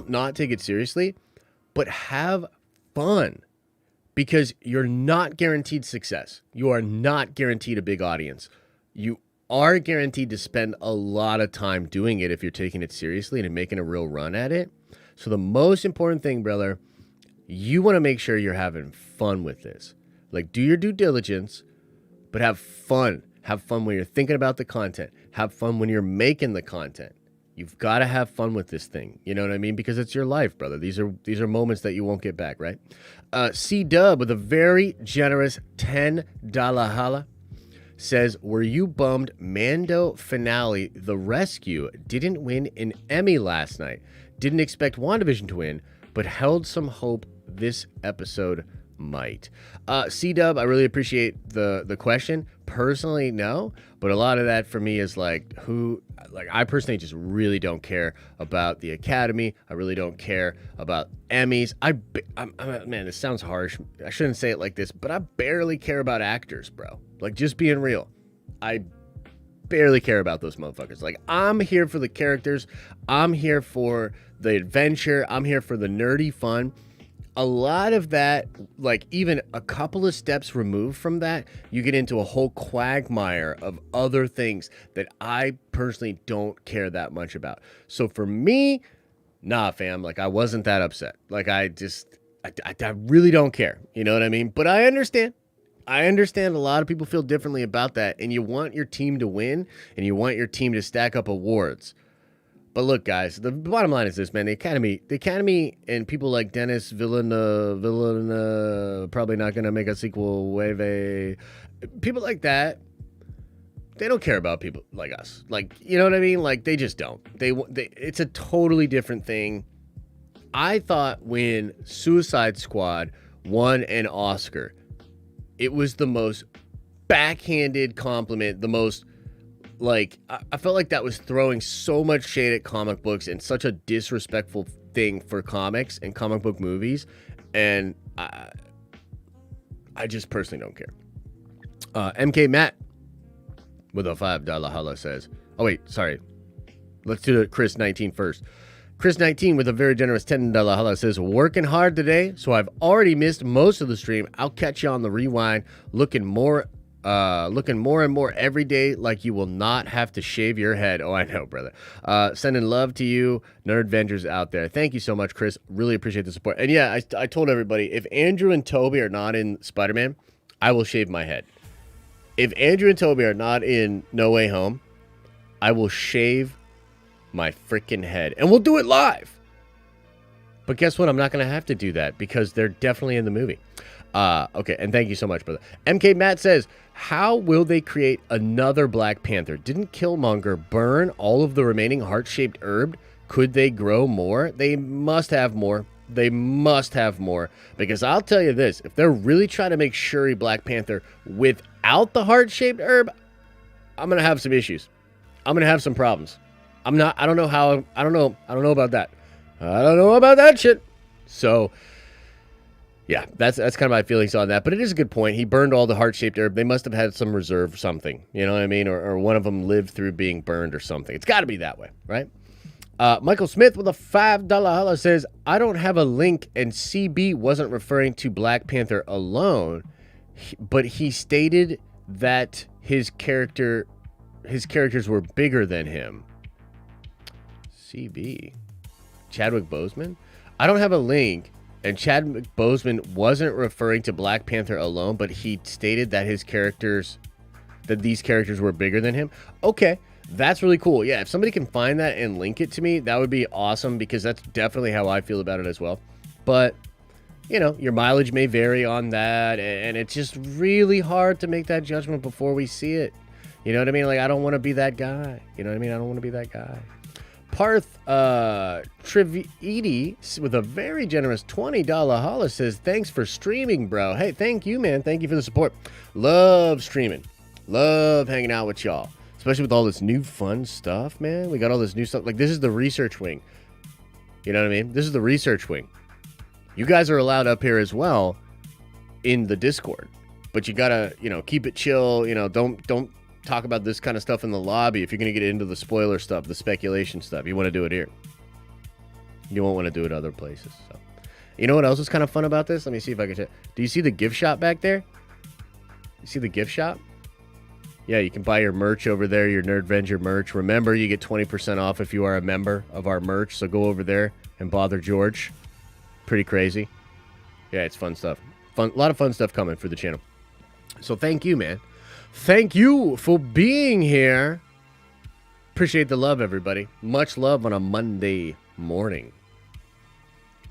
not take it seriously, but have fun. Because you're not guaranteed success. You are not guaranteed a big audience. You are guaranteed to spend a lot of time doing it if you're taking it seriously and making a real run at it. So the most important thing, brother, you want to make sure you're having fun with this. Like, do your due diligence, but have fun. Have fun when you're thinking about the content. Have fun when you're making the content. You've got to have fun with this thing. You know what I mean? Because it's your life, brother. These are moments that you won't get back, right? C-Dub with a very generous $10 holla says, were you bummed Mando finale, The Rescue, didn't win an Emmy last night? Didn't expect WandaVision to win, but held some hope this episode might. C-Dub, I really appreciate the question. Personally, no, but a lot of that for me is like, I personally just really don't care about the Academy. I really don't care about Emmys. Man, this sounds harsh. I shouldn't say it like this, but I barely care about actors, bro. Like, just being real. I barely care about those motherfuckers. Like, I'm here for the characters. I'm here for the adventure. I'm here for the nerdy fun. A lot of that, like, even a couple of steps removed from that, you get into a whole quagmire of other things that I personally don't care that much about. So for me, nah, fam, like, I wasn't that upset. Like, I really don't care. You know what I mean? But I understand. I understand a lot of people feel differently about that, and you want your team to win, and you want your team to stack up awards. But look, guys, the bottom line is this, man. The Academy, and people like Dennis Villeneuve, probably not going to make a sequel. People like that, they don't care about people like us. Like, you know what I mean? Like, they just don't. It's a totally different thing. I thought when Suicide Squad won an Oscar, it was the most backhanded compliment, the most, like, I felt like that was throwing so much shade at comic books and such a disrespectful thing for comics and comic book movies. And I just personally don't care. MK Matt with a $5 holla says, oh, wait, sorry. Let's do Chris 19 first. Chris 19 with a very generous $10 holla says, working hard today, so I've already missed most of the stream. I'll catch you on the rewind. Looking more and more every day, like you will not have to shave your head. Oh, I know, brother. Sending love to you, Nerd Vengers out there. Thank you so much, Chris. Really appreciate the support. And yeah, I told everybody, if Andrew and Toby are not in Spider-Man, I will shave my head. If Andrew and Toby are not in No Way Home, I will shave my freaking head. And we'll do it live. But guess what? I'm not going to have to do that because they're definitely in the movie. Okay, and thank you so much, brother. MK Matt says, how will they create another Black Panther? Didn't Killmonger burn all of the remaining heart-shaped herb? Could they grow more? They must have more. They must have more. Because I'll tell you this, if they're really trying to make Shuri Black Panther without the heart-shaped herb, I'm going to have some issues. I'm going to have some problems. I don't know about that. I don't know about that shit. So, yeah, that's kind of my feelings on that. But it is a good point. He burned all the heart-shaped herb. They must have had some reserve something. You know what I mean? Or one of them lived through being burned or something. It's got to be that way, right? Michael Smith with a $5 holla says, I don't have a link, and CB wasn't referring to Black Panther alone, but he stated that his characters were bigger than him. CB. Chadwick Boseman? I don't have a link, and Chadwick Boseman wasn't referring to Black Panther alone, but he stated that these characters were bigger than him. Okay. That's really cool. Yeah, if somebody can find that and link it to me, that would be awesome because that's definitely how I feel about it as well. But, you know, your mileage may vary on that, and it's just really hard to make that judgment before we see it. You know what I mean? Like, I don't want to be that guy. You know what I mean? I don't want to be that guy. Parth Trividi with a very generous $20 holla says, thanks for streaming, bro. Hey, thank you, man. Thank you for the support. Love streaming. Love hanging out with y'all. Especially with all this new fun stuff, man. We got all this new stuff. Like, this is the research wing. You know what I mean? This is the research wing. You guys are allowed up here as well in the Discord. But you gotta, you know, keep it chill. You know, don't talk about this kind of stuff in the lobby. If you're gonna get into the spoiler stuff, the speculation stuff, you want to do it here. You won't want to do it other places. So, you know what else is kind of fun about this? Let me see if I can check. Do you see the gift shop back there? You see the gift shop? Yeah, you can buy your merch over there, your Nerdvenger merch. Remember, you get 20% off if you are a member of our merch. So go over there and bother George. Pretty crazy. Yeah, it's fun stuff. A lot of fun stuff coming for the channel. So thank you, man. Thank you for being here. Appreciate the love, everybody. Much love on a Monday morning.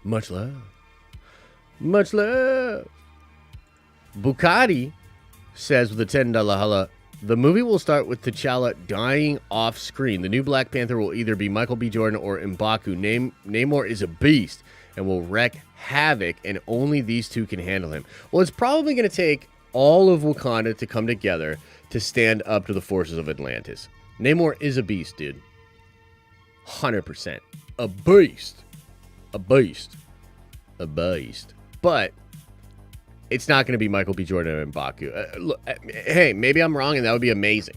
Much love. Much love. Bukati says with a $10 holla, the movie will start with T'Challa dying off screen. The new Black Panther will either be Michael B. Jordan or M'Baku. Namor is a beast and will wreak havoc, and only these two can handle him. Well, it's probably going to take all of Wakanda to come together to stand up to the forces of Atlantis. Namor is a beast, dude. 100%. A beast. A beast. A beast. But it's not going to be Michael B. Jordan and M'Baku. Hey, maybe I'm wrong, and that would be amazing.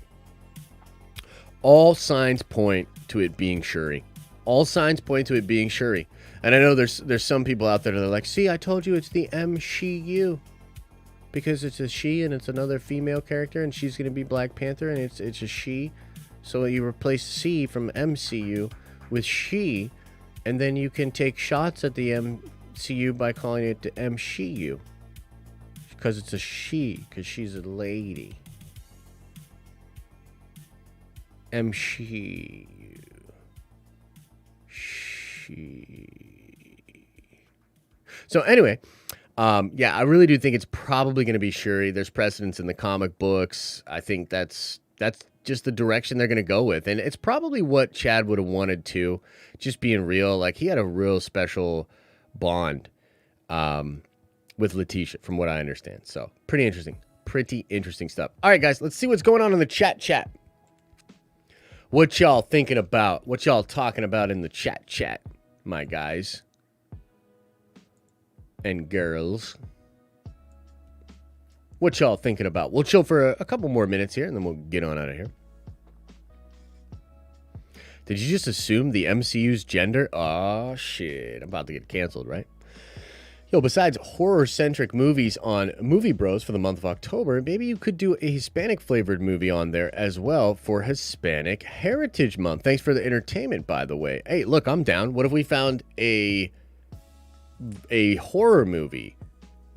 All signs point to it being Shuri. All signs point to it being Shuri. And I know there's some people out there that are like, see, I told you it's the MCU. Because it's a she, and it's another female character, and she's going to be Black Panther, and it's a she. So you replace C from MCU with she, and then you can take shots at the MCU by calling it the MCU. Because it's a she, because she's a lady. MCU. So anyway, yeah, I really do think it's probably going to be Shuri. There's precedence in the comic books. I think that's just the direction they're going to go with. And it's probably what Chad would have wanted to, just being real. Like, he had a real special bond with Letitia, from what I understand. So pretty interesting. Pretty interesting stuff. All right, guys, let's see what's going on in the chat. What y'all thinking about? What y'all talking about in the chat, my guys and girls? What y'all thinking about? We'll chill for a couple more minutes here, and then we'll get on out of here. Did you just assume the MCU's gender? Oh, shit. I'm about to get canceled, right? Yo, besides horror-centric movies on Movie Bros for the month of October, maybe you could do a Hispanic-flavored movie on there as well for Hispanic Heritage Month. Thanks for the entertainment, by the way. Hey, look, I'm down. What if we found a horror movie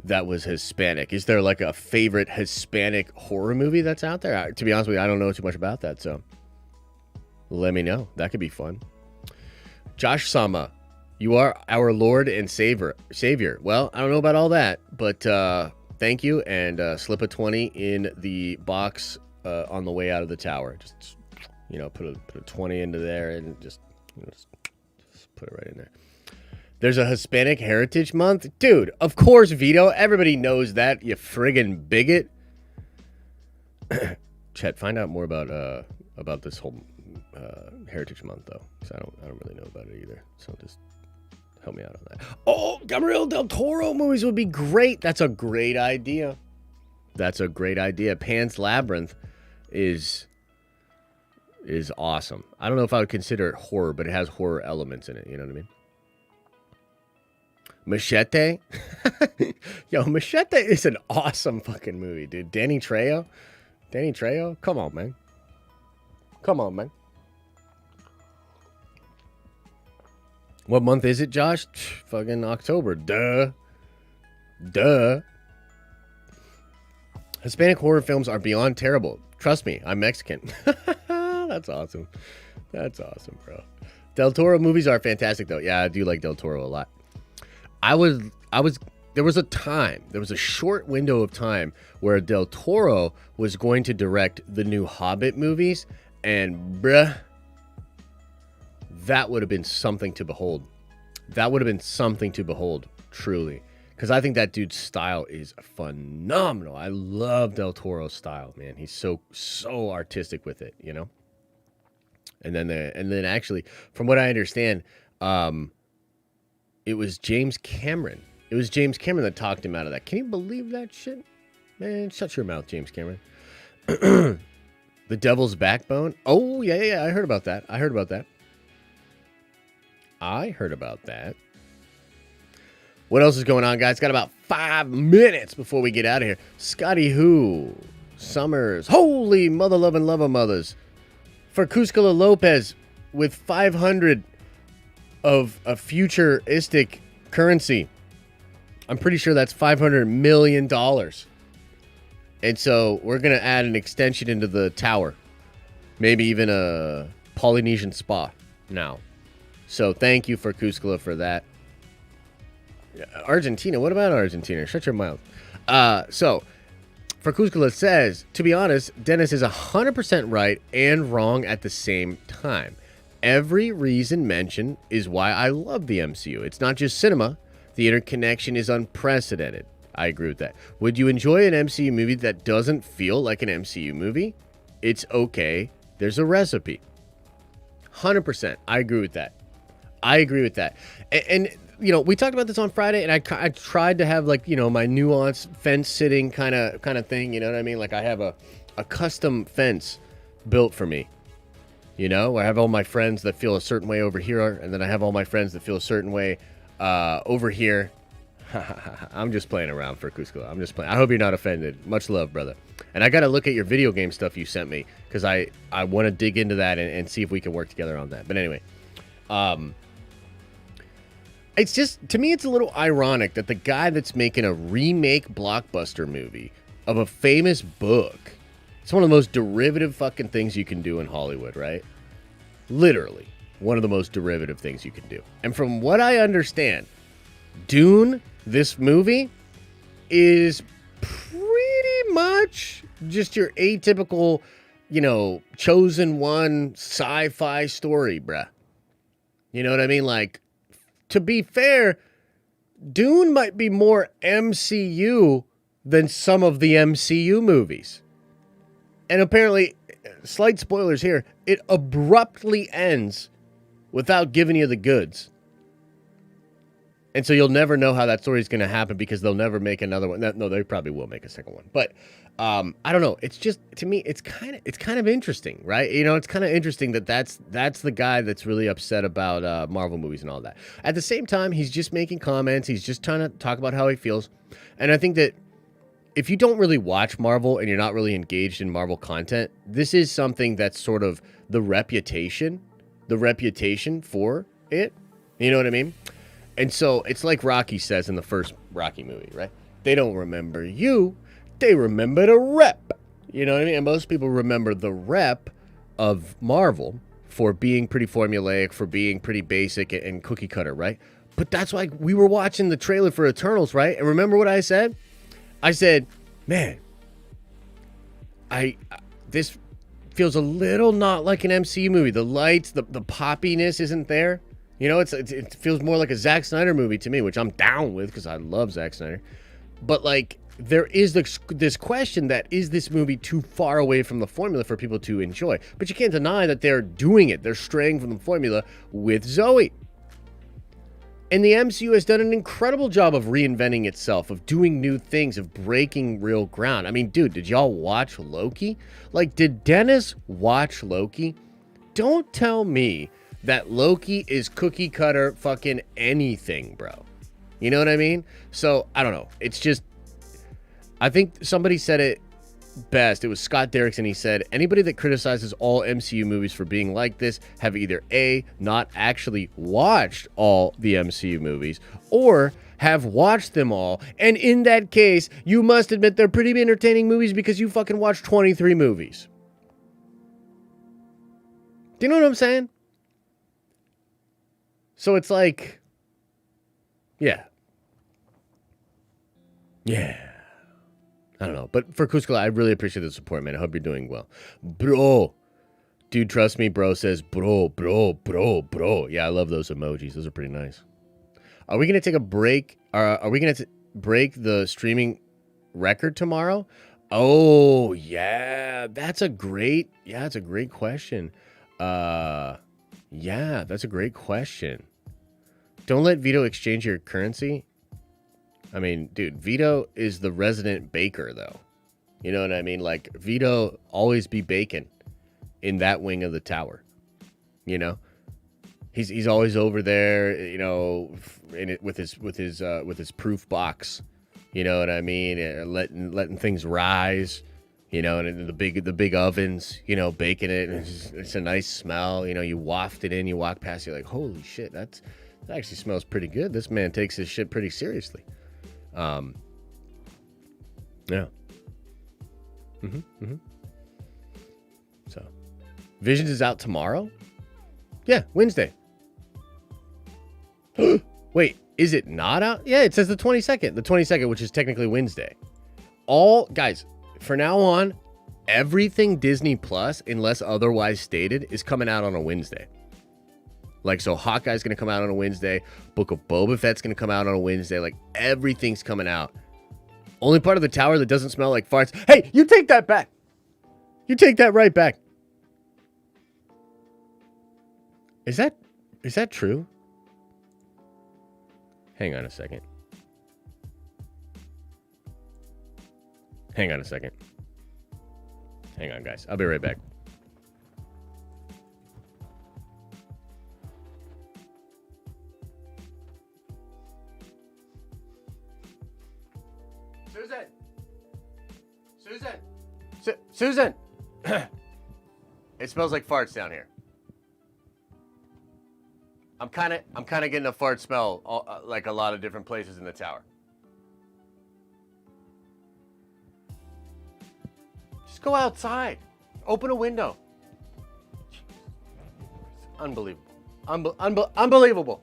that was Hispanic? Is there like a favorite Hispanic horror movie that's out there? To be honest with you, I don't know too much about that, so let me know. That could be fun. Josh Sama, you are our Lord and Savior. Well, I don't know about all that, but thank you, and slip a 20 in the box on the way out of the tower. Just, you know, put a 20 into there, and just put it right in there. There's a Hispanic Heritage Month? Dude, of course, Vito. Everybody knows that, you friggin' bigot. Chet, find out more about this whole Heritage Month, though, because I don't really know about it either. So just help me out on that. Oh, Gabriel del Toro movies would be great. That's a great idea. Pan's Labyrinth is awesome. I don't know if I would consider it horror, but it has horror elements in it. You know what I mean? Machete? Yo, Machete is an awesome fucking movie, dude. Danny Trejo? Come on, man. What month is it, Josh? Fucking October. Duh. Hispanic horror films are beyond terrible. Trust me, I'm Mexican. That's awesome, bro. Del Toro movies are fantastic, though. Yeah, I do like Del Toro a lot. There was a short window of time where Del Toro was going to direct the new Hobbit movies, and bruh, that would have been something to behold. Truly. Because I think that dude's style is phenomenal. I love Del Toro's style, man. He's so artistic with it, you know? And then actually, from what I understand, it was James Cameron. That talked him out of that. Can you believe that shit? Man, shut your mouth, James Cameron. The Devil's Backbone. Oh, yeah. I heard about that. What else is going on, guys? Got about 5 minutes before we get out of here. Scotty Who, Summers, holy mother loving love of mothers. For Cuscala Lopez with 500 of a futuristic currency. I'm pretty sure that's $500 million. And so we're going to add an extension into the tower. Maybe even a Polynesian spa now. So thank you for Cuscala for that. Argentina. What about Argentina? Shut your mouth. So for Cuscala says, to be honest, Dennis is 100% right and wrong at the same time. Every reason mentioned is why I love the MCU. It's not just cinema. The interconnection is unprecedented. I agree with that. Would you enjoy an MCU movie that doesn't feel like an MCU movie? It's okay. There's a recipe. 100%. I agree with that. And you know, we talked about this on Friday, and I tried to have, like, you know, my nuanced fence sitting kind of thing. You know what I mean? Like, I have a custom fence built for me. You know, I have all my friends that feel a certain way over here, and then I have all my friends that feel a certain way over here. I'm just playing around for Cusco. I'm just playing. I hope you're not offended. Much love, brother. And I got to look at your video game stuff you sent me, because I want to dig into that and see if we can work together on that. But anyway, it's just, to me, it's a little ironic that the guy that's making a remake blockbuster movie of a famous book, it's one of the most derivative fucking things you can do in Hollywood, right? Literally. one of the most derivative things you can do. And from what I understand, Dune, this movie, is pretty much just your atypical, chosen one sci-fi story, bruh. You know what I mean? Like, to be fair, Dune might be more MCU than some of the MCU movies. And apparently, slight spoilers here, it abruptly ends without giving you the goods. And so you'll never know how that story is going to happen because they'll never make another one. No, they probably will make a second one. But I don't know. It's just, to me, it's kind of interesting, right? It's kind of interesting that's the guy that's really upset about Marvel movies and all that. At the same time, he's just making comments. He's just trying to talk about how he feels. And I think that if you don't really watch Marvel and you're not really engaged in Marvel content, this is something that's sort of the reputation for it. You know what I mean? And so it's like Rocky says in the first Rocky movie, right? They don't remember you. They remember the rep. You know what I mean? And most people remember the rep of Marvel for being pretty formulaic, for being pretty basic and cookie cutter, right? But that's why we were watching the trailer for Eternals, right? And remember what I said? I said, man, this feels a little not like an MCU movie. The lights, the poppiness isn't there. It feels more like a Zack Snyder movie to me, which I'm down with because I love Zack Snyder. But like, there is this question that is this movie too far away from the formula for people to enjoy? But you can't deny that they're doing it. They're straying from the formula with Zoe. And the MCU has done an incredible job of reinventing itself, of doing new things, of breaking real ground. I mean, dude, did y'all watch Loki? Like, did Dennis watch Loki? Don't tell me that Loki is cookie cutter fucking anything, bro. You know what I mean? So, I don't know. It's just, I think somebody said it best. It was Scott Derrickson. He said, anybody that criticizes all MCU movies for being like this have either A, not actually watched all the MCU movies, or have watched them all. And in that case, you must admit they're pretty entertaining movies because you fucking watched 23 movies. Do you know what I'm saying? So it's like, yeah. I don't know. But for Kuzkala, I really appreciate the support, man. I hope you're doing well. Bro. Dude, trust me, bro says, bro. Yeah, I love those emojis. Those are pretty nice. Are we going to take a break? Are we going to break the streaming record tomorrow? Oh, yeah. That's a great question. Yeah, that's a great question. Don't let Vito exchange your currency. I mean, dude, Vito is the resident baker, though. You know what I mean? Like, Vito always be baking in that wing of the tower. You know, he's always over there. You know, in it with his proof box. You know what I mean? Letting things rise. You know, and the big ovens. You know, baking it. And it's a nice smell. You know, you waft it in. You walk past. You're like, holy shit, that actually smells pretty good. This man takes his shit pretty seriously. Yeah. So, Visions is out tomorrow? Yeah, Wednesday. Wait, is it not out? Yeah, it says the 22nd. The 22nd, which is technically Wednesday. Guys, for now on, everything Disney Plus, unless otherwise stated, is coming out on a Wednesday. Like, so Hawkeye's going to come out on a Wednesday. Book of Boba Fett's going to come out on a Wednesday. Like, everything's coming out. Only part of the tower that doesn't smell like farts. Hey, you take that back. You take that right back. Is that true? Hang on a second. Hang on, guys. I'll be right back. Susan! It smells like farts down here. I'm kind of getting a fart smell like a lot of different places in the tower. Just go outside. Open a window. Unbelievable. Unbelievable.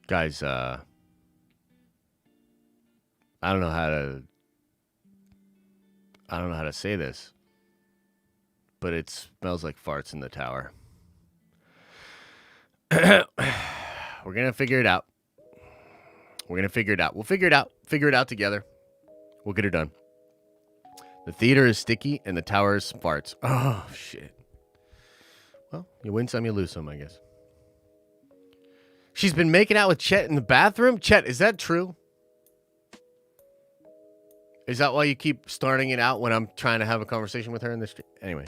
Guys, I don't know how to say this, but it smells like farts in the tower. We're gonna figure it out. We'll figure it out. Figure it out together. We'll get it done. The theater is sticky and the tower is farts. Oh shit. Well, you win some, you lose some, I guess. She's been making out with Chet in the bathroom? Chet, is that true? Is that why you keep starting it out when I'm trying to have a conversation with her in the street? Anyway.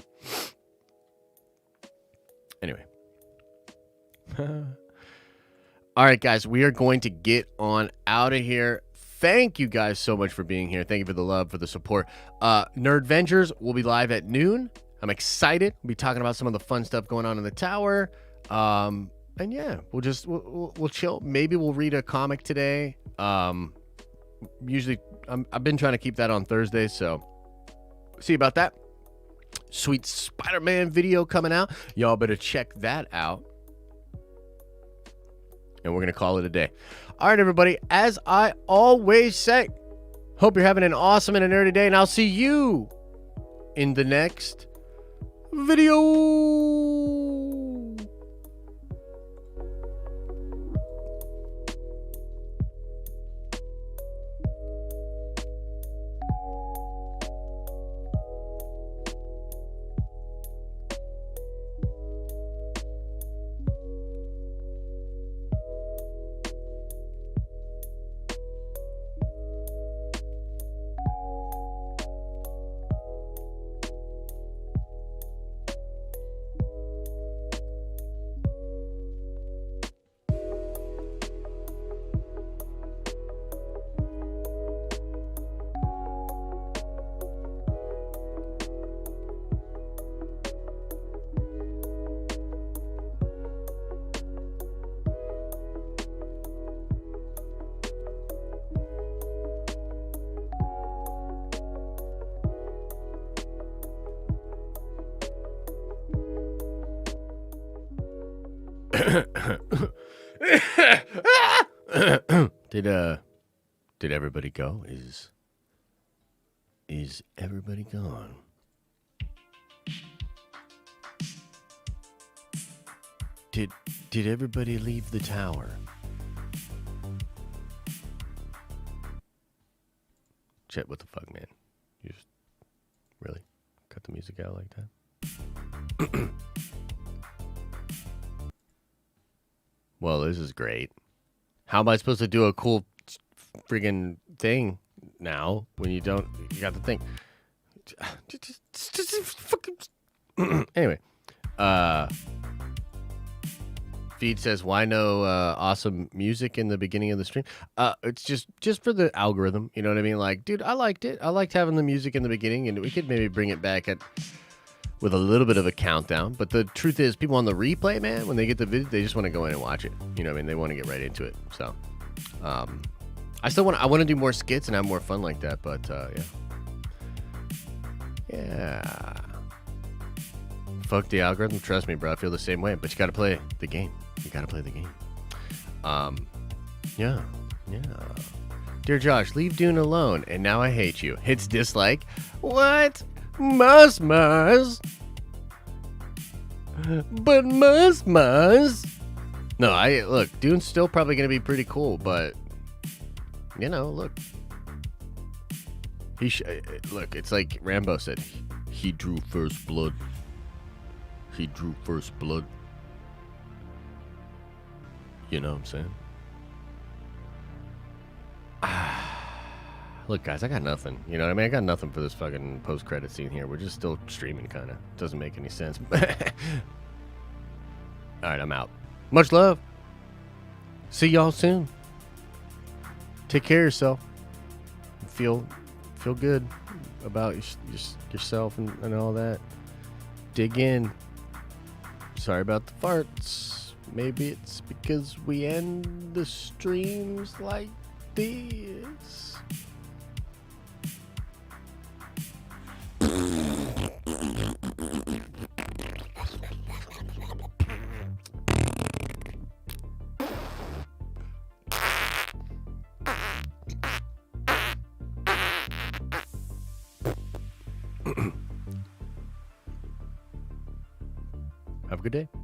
All right, guys, we are going to get on out of here. Thank you guys so much for being here. Thank you for the love, for the support. Nerdventures will be live at noon. I'm excited. We'll be talking about some of the fun stuff going on in the tower. And yeah, we'll chill. Maybe we'll read a comic today. Usually, I've been trying to keep that on Thursday, so see about that. Sweet Spider-Man video coming out. Y'all better check that out. And we're going to call it a day. All right, everybody. As I always say, hope you're having an awesome and a nerdy day, and I'll see you in the next video. Did everybody go? Is everybody gone? Did everybody leave the tower? Chet, what the fuck, man? You just really cut the music out like that? Well, this is great. How am I supposed to do a cool friggin' thing now when you got the thing? Anyway, Feed says, why no awesome music in the beginning of the stream? It's just for the algorithm. You know what I mean? Like, dude, I liked it. I liked having the music in the beginning, and we could maybe bring it back with a little bit of a countdown. But the truth is, people on the replay, man, when they get the video, they just want to go in and watch it. You know what I mean? They want to get right into it. So, I want to do more skits and have more fun like that. But yeah. Fuck the algorithm. Trust me, bro. I feel the same way. But you got to play the game. Yeah. Dear Josh, leave Dune alone, and now I hate you. Hits dislike. What? Mas. But Mas. No, look, Dune's still probably going to be pretty cool, but, look. Look, it's like Rambo said, he drew first blood. You know what I'm saying? Look, guys, I got nothing. You know what I mean? I got nothing for this fucking post-credit scene here. We're just still streaming, kind of. Doesn't make any sense. All right, I'm out. Much love. See y'all soon. Take care of yourself. Feel good about yourself and all that. Dig in. Sorry about the farts. Maybe it's because we end the streams like this. Have a good day.